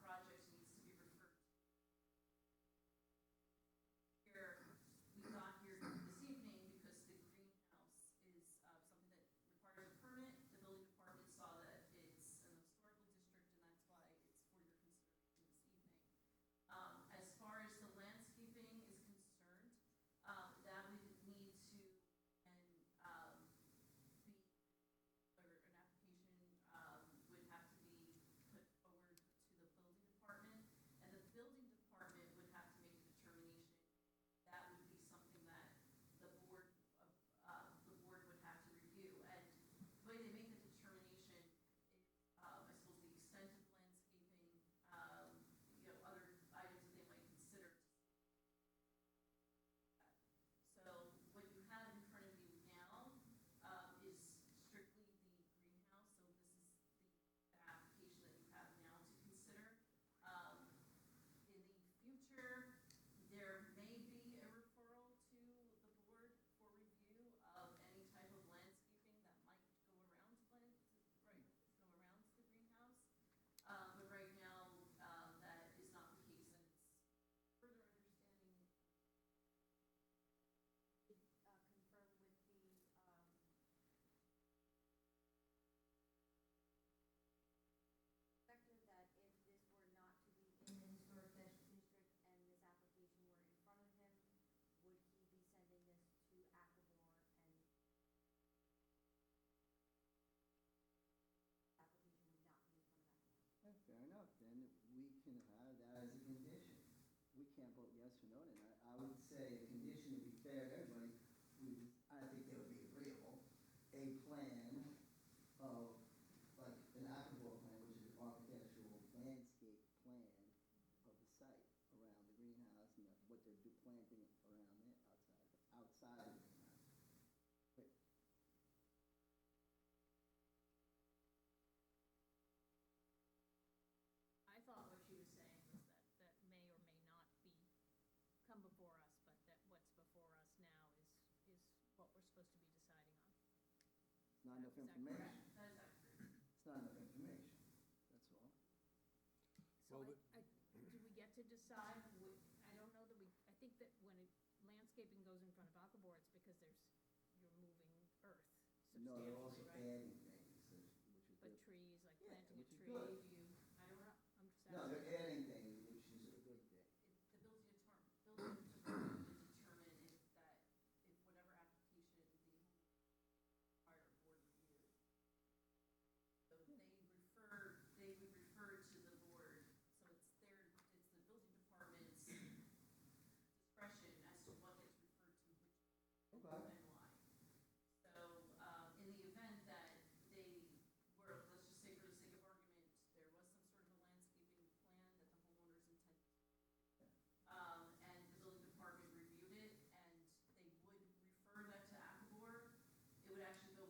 project needs to be referred to. Here, we got here this evening because the greenhouse is something that requires a permit. The building department saw that it's an historical district, and that's why it's for your consideration this evening. As far as the landscaping is concerned, that would need to and be, or an application would have to be put forward to the building department, and the building department would have to make a determination. That would be something that the board would have to review. And the way they make the determination is, I suppose, the extent of landscaping, other items that they might consider. So what you have in front of you now is strictly the greenhouse. So this is the application that you have now to consider. In the future, there may be a referral to the board for review of any type of landscaping that might go around the greenhouse. But right now, that is not the case, and it's further understanding. Confirm with the, inspector that if this were not to be in the historic district and this application were in front of him, would he be sending this to HABR and application would not be in front of HABR? Yeah, fair enough, then we can have that as a condition. We can't vote yes or no tonight. I would say a condition would be fair to everybody, I think they would be agreeable, a plan of, like, an applicable plan, which is an architectural landscape plan of the site around the greenhouse and what they're planting around there, outside of the greenhouse. But I thought what she was saying was that may or may not come before us, but that what's before us now is what we're supposed to be deciding on. it's not enough Is that information. correct? That is accurate. It's not enough information, that's all. So Well, do we get to decide, I don't know that I think that when landscaping goes in front of Akabor, it's because you're moving earth No, they're also substantially, right? adding things, which is But good. trees, like Yeah, planting a which is tree, good. I don't know, I'm just No, asking. they're adding things, which is a good thing. The building department would determine if whatever application the prior board reviewed. So they would refer to the board, so it's the building department's discretion as to what gets referred to which Okay. and why. So, in the event that they were, let's just say for the sake of argument, there was some sort of a landscaping plan that the homeowners intended. And the building department reviewed it, and they would refer that to Akabor. It would actually go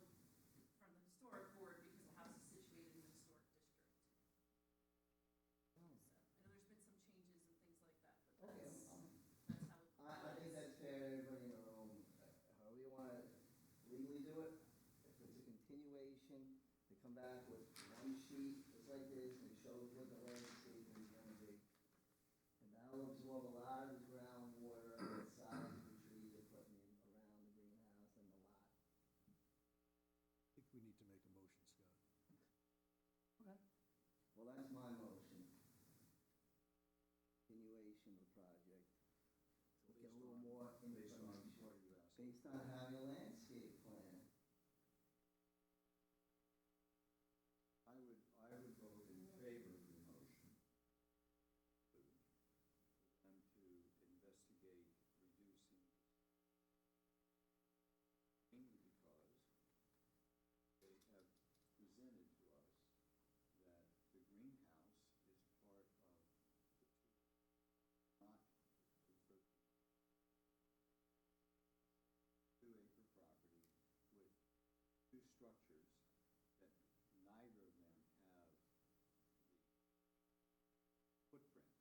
from the historic board because the house is situated in the historic district. So, I know there's been some changes and things like that, but Okay, that's how it. I think that's fair, everybody in their own, however you want to legally do it. If it's a continuation, they come back with one sheet, just like this, and it shows what the landscape is gonna be. And that'll absorb a lot of the groundwater and the size of the trees they're putting in around the greenhouse and the lot. I think we need to make a motion, Scott. Okay. Well, that's my motion. Continuation of the project. Get a little more information. based on having a landscape plan. I would vote in favor of the motion. For them to investigate reducing, mainly because they have presented to us that the greenhouse is part of the not the 2-acre property with two structures that neither of them have the footprint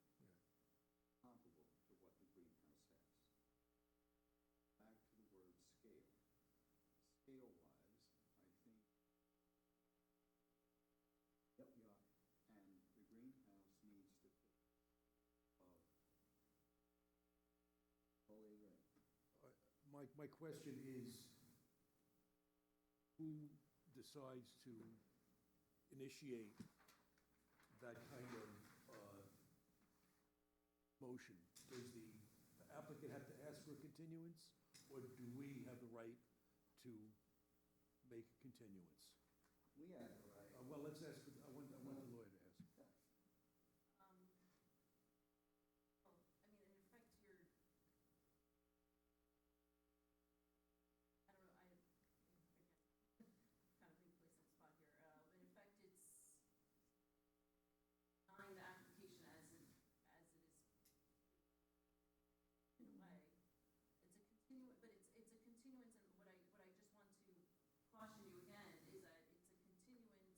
comparable to what the greenhouse has. Back to the word scale. Scale-wise, I think. Yep, you are. And the greenhouse needs to fit of. Totally agree. My question is, who decides to initiate that kind of motion? Does the applicant have to ask for a continuance, or do we have the right to make a continuance? We have the right. Well, let's ask, I want the lawyer to ask. Well, I mean, in effect, you're, I don't know, I guess, kind of being placed on the spot here. In effect, it's denying the application as it is, in a way. It's a continuance, and what I just want to caution you again is that it's a continuance,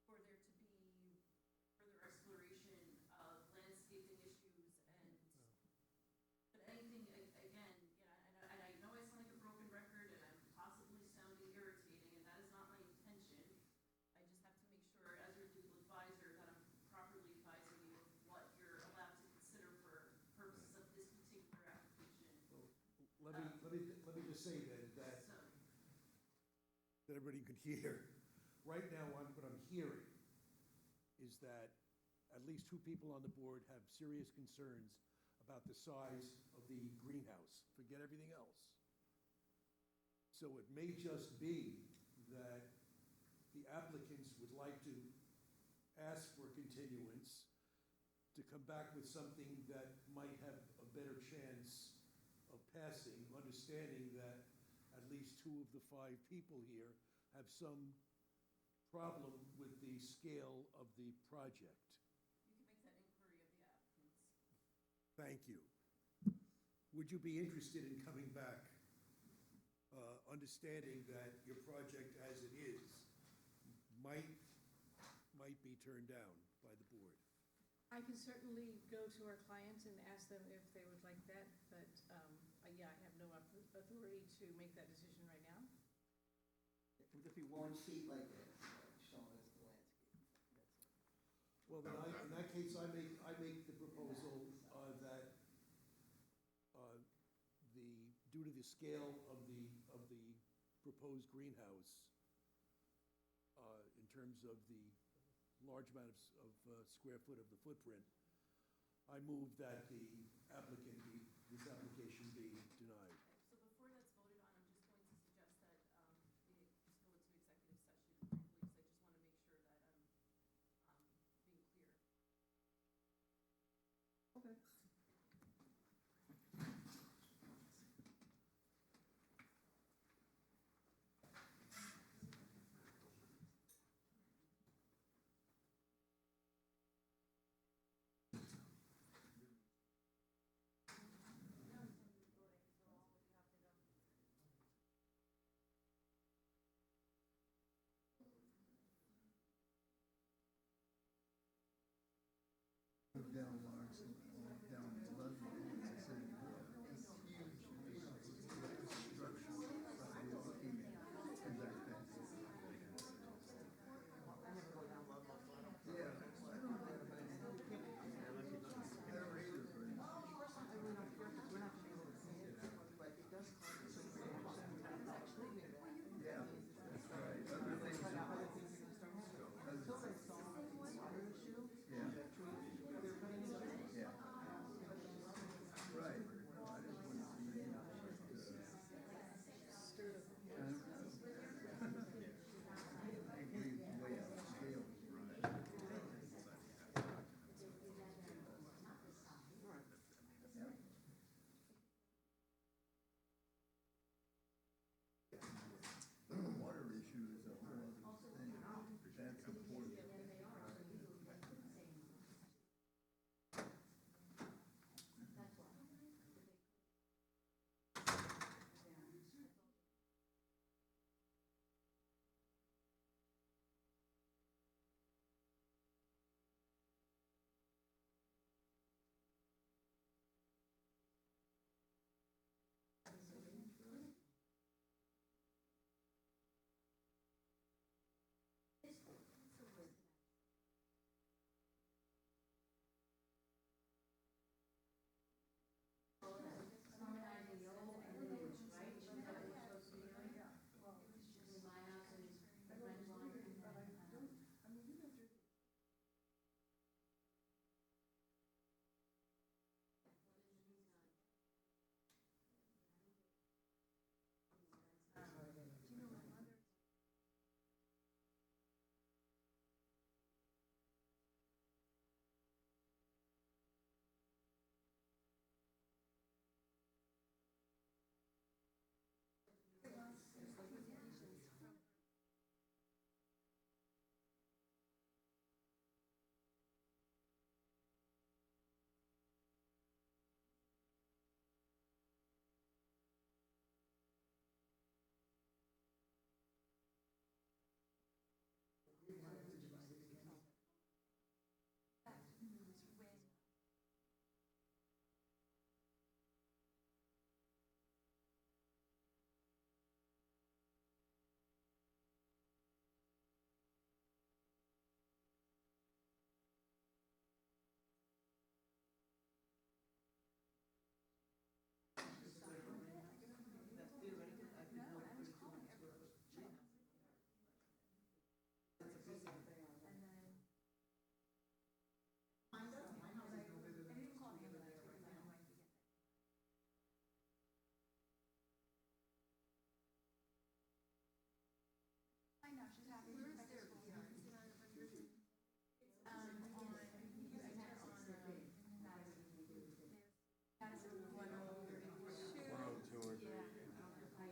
for there to be further exploration of landscaping issues but anything, again, and I know I sound like a broken record and I'm possibly sounding irritating, and that is not my intention. I just have to make sure, as your legal advisor, that I'm properly advising you of what you're allowed to consider for purposes of this particular application. Let me just say then that So, everybody could hear. Right now, what I'm hearing is that at least two people on the board have serious concerns about the size of the greenhouse. Forget everything else. So it may just be that the applicants would like to ask for continuance to come back with something that might have a better chance of passing, understanding that at least 2 of the 5 people here have some problem with the scale of the project. you can make that inquiry of the applicants. Thank you. Would you be interested in coming back, understanding that your project as it is might be turned down by the board? I can certainly go to our clients and ask them if they would like that, but, yeah, I have no authority to make that decision right now. It would just be one sheet like this, showing us the landscape. That's it. Well, then in that case, I make the proposal that due to the scale of the proposed greenhouse, in terms of the large amount of square foot of the footprint, I move that this application be denied. So before that's voted on, I'm just going to suggest that we just go into executive session briefly, because I just want to make sure that I'm being clear. Okay.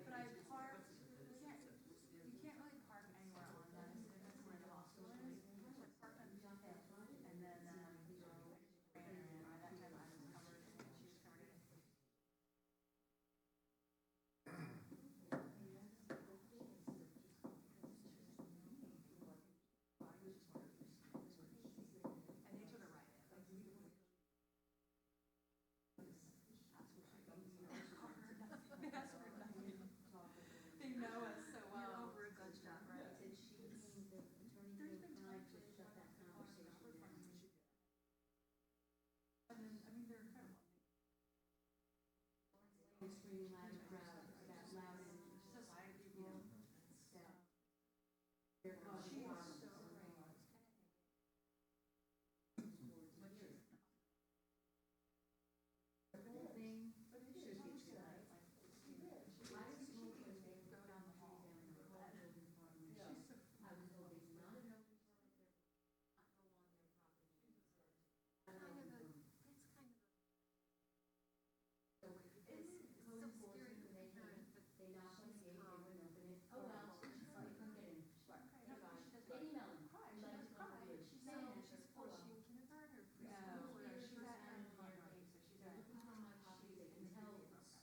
But I parked, you can't really park anywhere on that, that's where the hospital is. I parked on Jump Head, and then, ran her, and by that time I was covered, and she was covered in it. And they took a right in, like, we were. They know us so well. We're over a gunshot, right? Said she became the attorney for the time to shut that conversation down. And then, I mean, they're incredible. They scream loud and proud, that loud and Society people. that they're causing problems. The whole thing should be tonight, like, I was told when they go down the hall, down the hall, building department, I was told it's not an open permit, they're not go on their property. So it's code enforcement, they knock on the gate, they wouldn't open it. Oh, well, you couldn't get in. They email them, we'd like to come over. She's saying that, she's forcing kindergarten or preschool, or she's at her apartment, so she's at. Looking on my copy, they can tell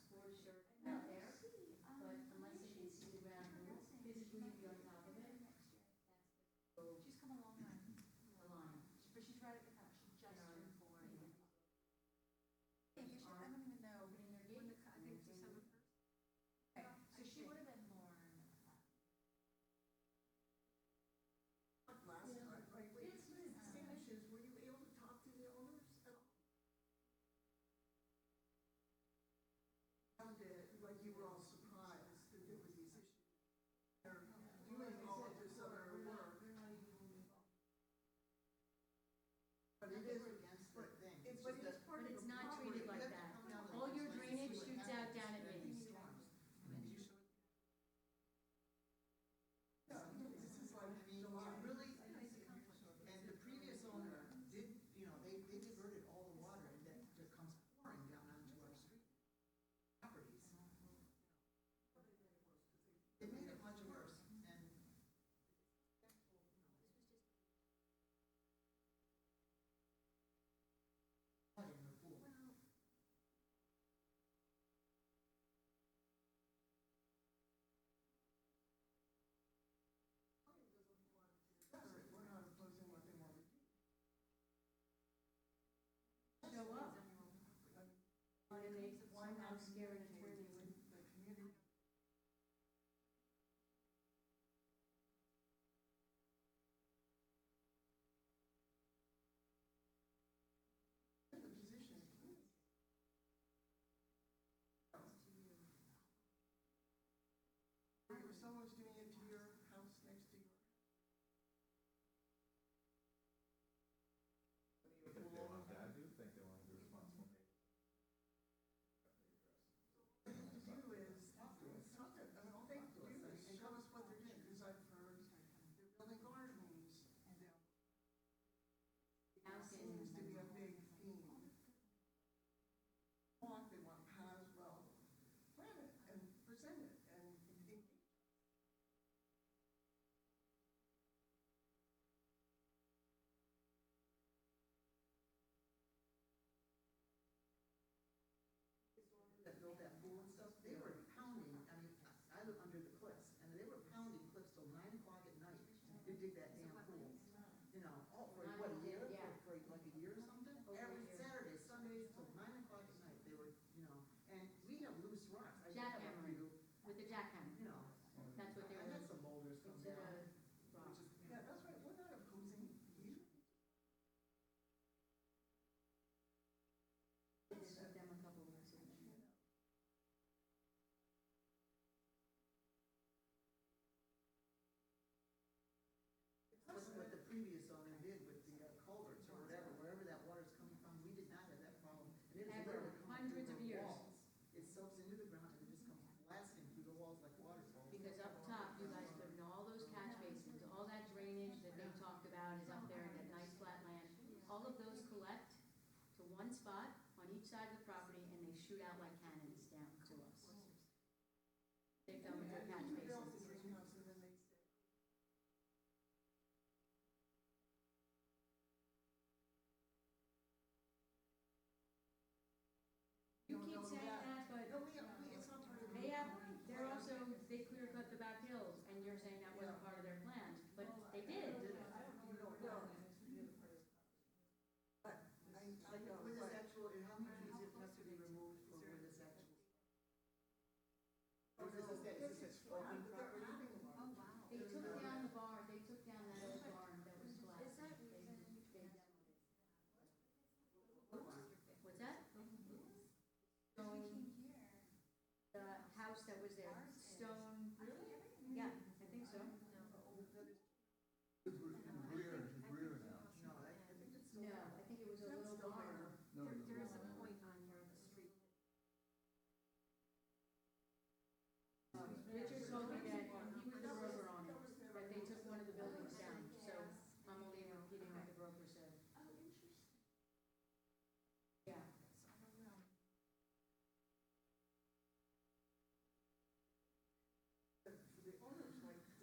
sports shirt out there, but unless they can see the ground rules, physically be on top of it. She's come a long way. The line. But she's right at the top, she just turned 4. I don't even know, when the, I think it's December 1st. Okay, so she would have been born. Finishes, were you able to talk to the owners at all? Sounded like you were all surprised that there was these issues. They're doing all of this other work. But it is against the thing. but it's part But of it's the not property. treated like that. All your drainage shoots out down at Minnie's. Yeah, this is like I mean, July. it really, and the previous owner did, they diverted all the water and that comes pouring down onto our street properties. It made it much worse, and flood in her pool. We're not opposing what they want to do. Show up. And they somehow scare an attorney with. The community. The position. If someone's doing it to your house next to your. If they want that, I do think they want to be responsible. What they need to do is, talk to, I mean, all they have to do is show us what they're doing, because I've heard they're building gardens. House Seems to be a big theme. They want paths, well, plan it and present it and engage. That built that pool and stuff, they were pounding, I mean, I live under the cliffs, and they were pounding cliffs till 9 o'clock at night to dig that damn pool. All for what, a year? Yeah. For like a year or something? Over a Every year. Saturday, Sundays till 9 o'clock at night, they were, and we have loose rocks. I do have a Jackhammering, few, with the jackhammer. That's what they I were. had some boulders come It's in down. a rock. Yeah, that's right, we're not opposing you. I did with them a couple of weeks ago. What the previous owner did with the culverts or whatever, wherever that water's coming from, we did not have that problem. And it was Ever, literally coming hundreds through of the years. walls. It soaks into the ground and it just comes blasting through the walls like waterfalls. Because up top, you guys put in all those catch basins, about is up there in that nice flat land. All of those collect to one spot on each side of the property, and they shoot out like cannons down to us. They come into catch basins. You keep saying that, but they have, they're also, they clear cut the back hills, and you're saying that wasn't part of their plans, but they did. They took down the barn, they took down that old barn that was glass. They demoed it. What's that? Stone, the house that was there, stone, yeah, I think so. No, I think it was a little barn. There is a point on here on the street. Richard told me that he was the broker on it, that they took one of the buildings down, so I'm only repeating what the broker said. Oh, interesting.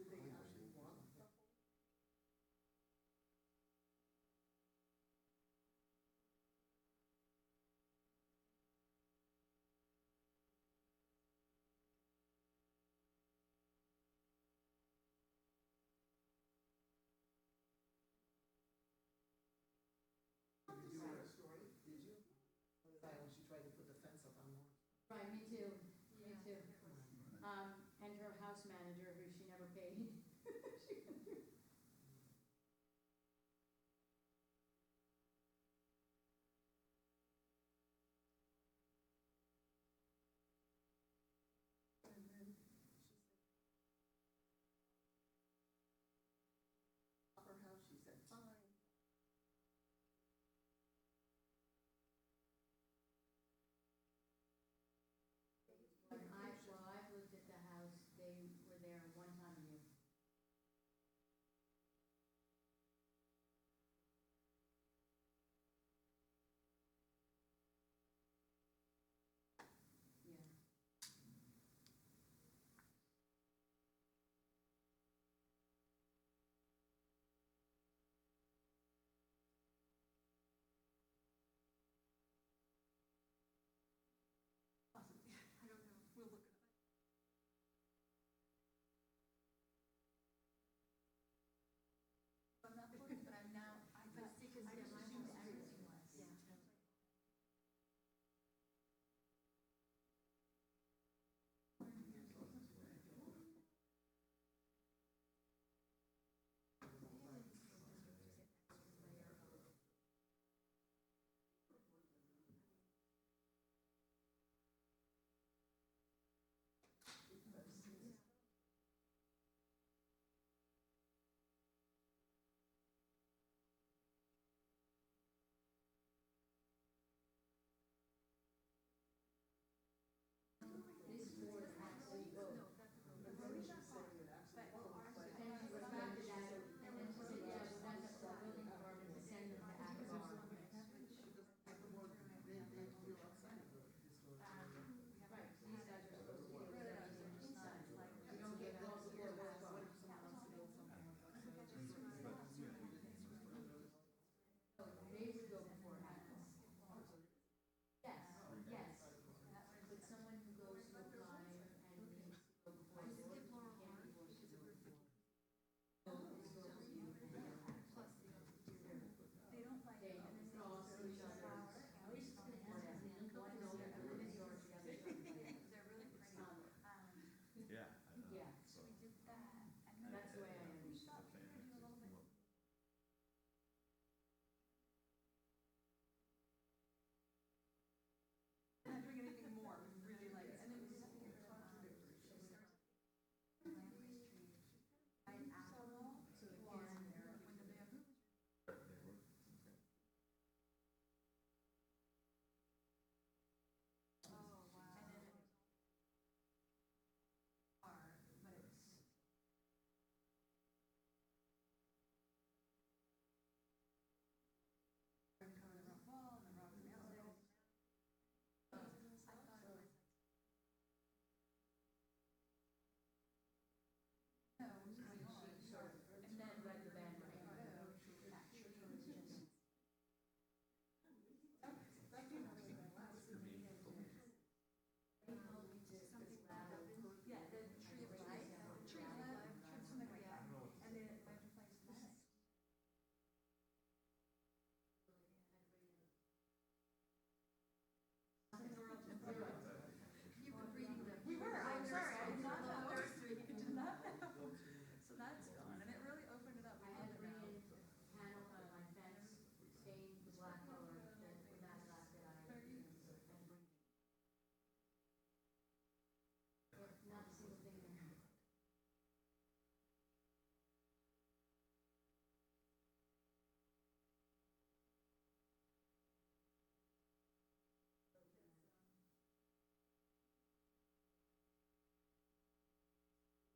Yeah. Right, me too, me too. And her house manager, who she never paid.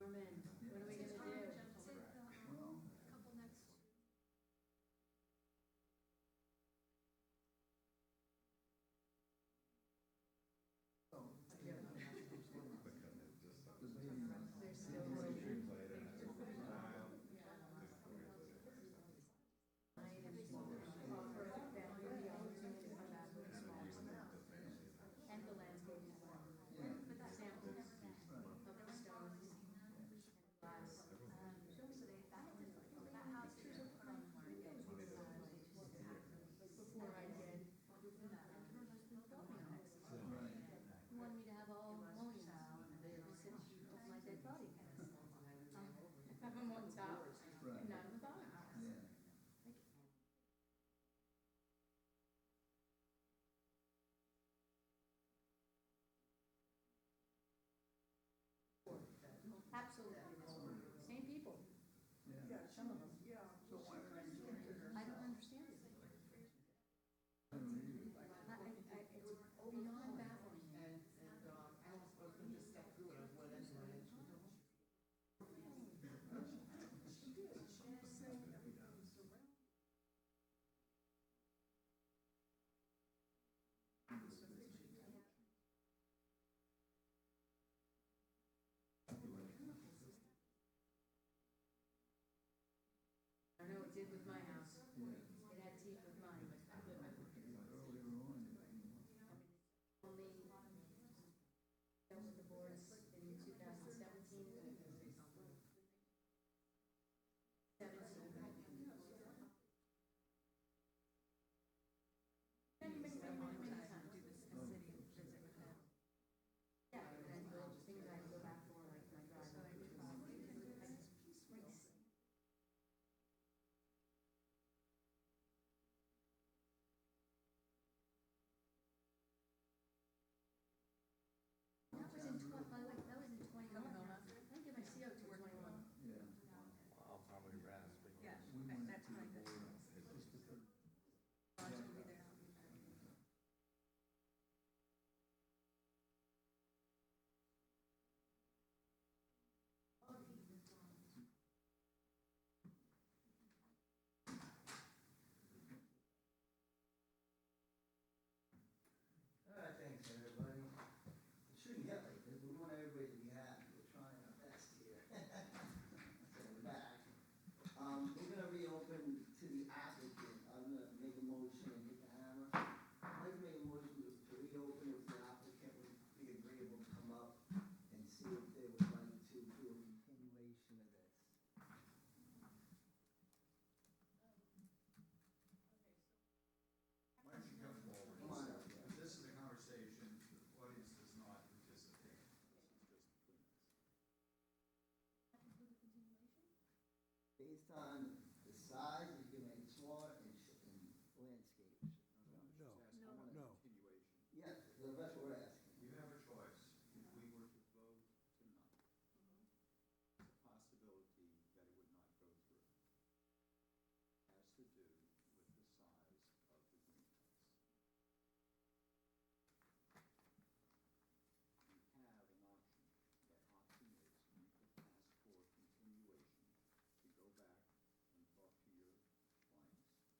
Come in. What are we gonna do? Couple next. And the landscape plan. Samples of the stones and glass. Before I did. You wanted me to have all mullions of my dead body. Have them on top and not on the bottom. Absolutely. Same people. Some of them. I don't understand it. It's beyond baffling. I know it did with my house. It had teeth with mine. Only dealt with the boards in 2017. 17. Many times. Yeah, and then things I had to go back for, like my driveway. That was in by the way, that was in 21. I didn't get my CO to 21. I'll probably razz. Yeah, that's fine. All right, thanks, everybody. It shouldn't get like this, we want everybody to be happy, we're trying our best here. So we're back. We're gonna reopen to the applicant, I'm gonna make a motion and hit the hammer. I'd like to make a motion to reopen if the applicant would be agreeable to come up and see if they would like to do a continuation of this. Why don't you come forward? Come on up. This is a conversation, the audience does not participate. Based on the size, you can make it smaller and landscape. No, no. Continuation. Yes, that's what we're asking. You have a choice. If we were to vote tonight, there's a possibility that it would not go through. It has to do with the size of the greenhouse. You have an option. That option is you could ask for continuation to go back and talk to your clients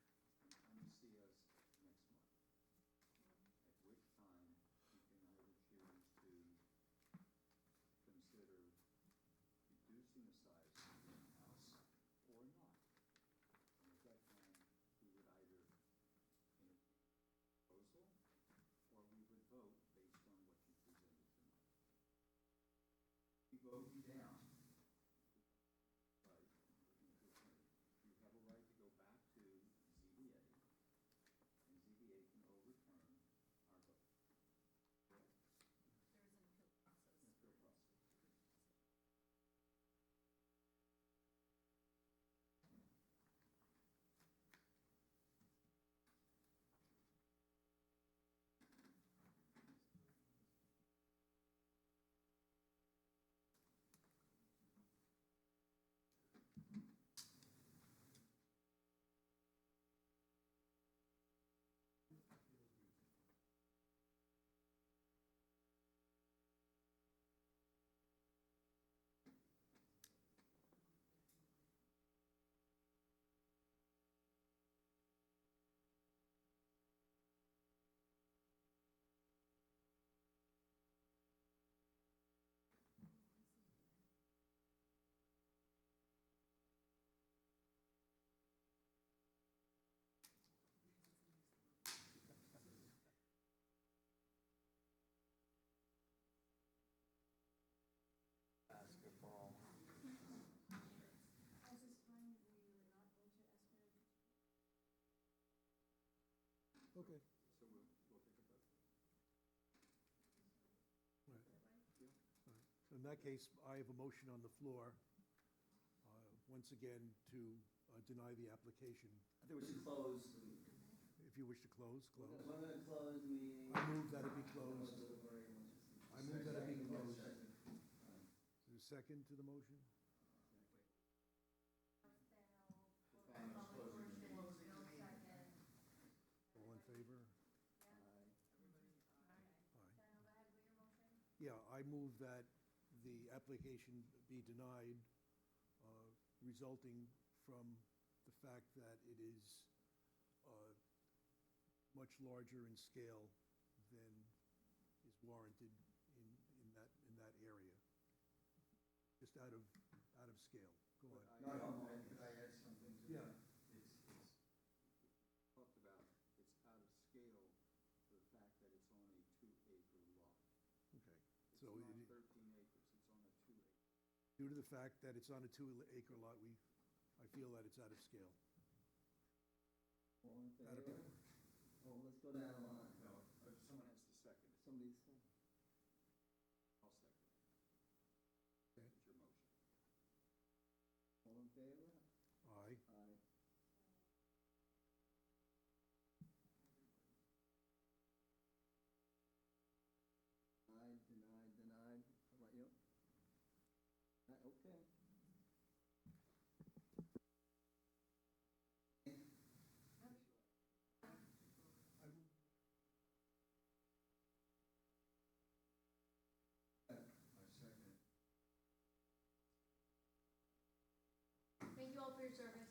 Okay. So we'll take a vote. Right. In that case, I have a motion on the floor, once again, to deny the application. I think we should close the meeting. If you wish to close, We're close. gonna close the meeting. I move that it be We're gonna closed. deliberate and we'll just- I move that it be Second, closed. second. Is there a second to the motion? Fine, it's closing the meeting. All in favor? Aye. Yeah, I move that the application be denied, resulting from the fact that it is much larger in scale than is warranted in that area. Just out of scale. Go on. But No, could I add something to Yeah. that? It's talked about, it's out of scale for the fact that it's on a 2-acre lot. Okay. It's So not it- 13 acres, it's on a 2-acre. due to the fact that it's on a 2-acre lot, I feel that it's out of scale. All in Out of- favor? Oh, let's go down the line. No, someone has to second it. Somebody say. I'll second it. Okay. It's your motion. All in favor? Aye. Aye. Denied, denied, denied. How about you? Okay. Thank you all for your service.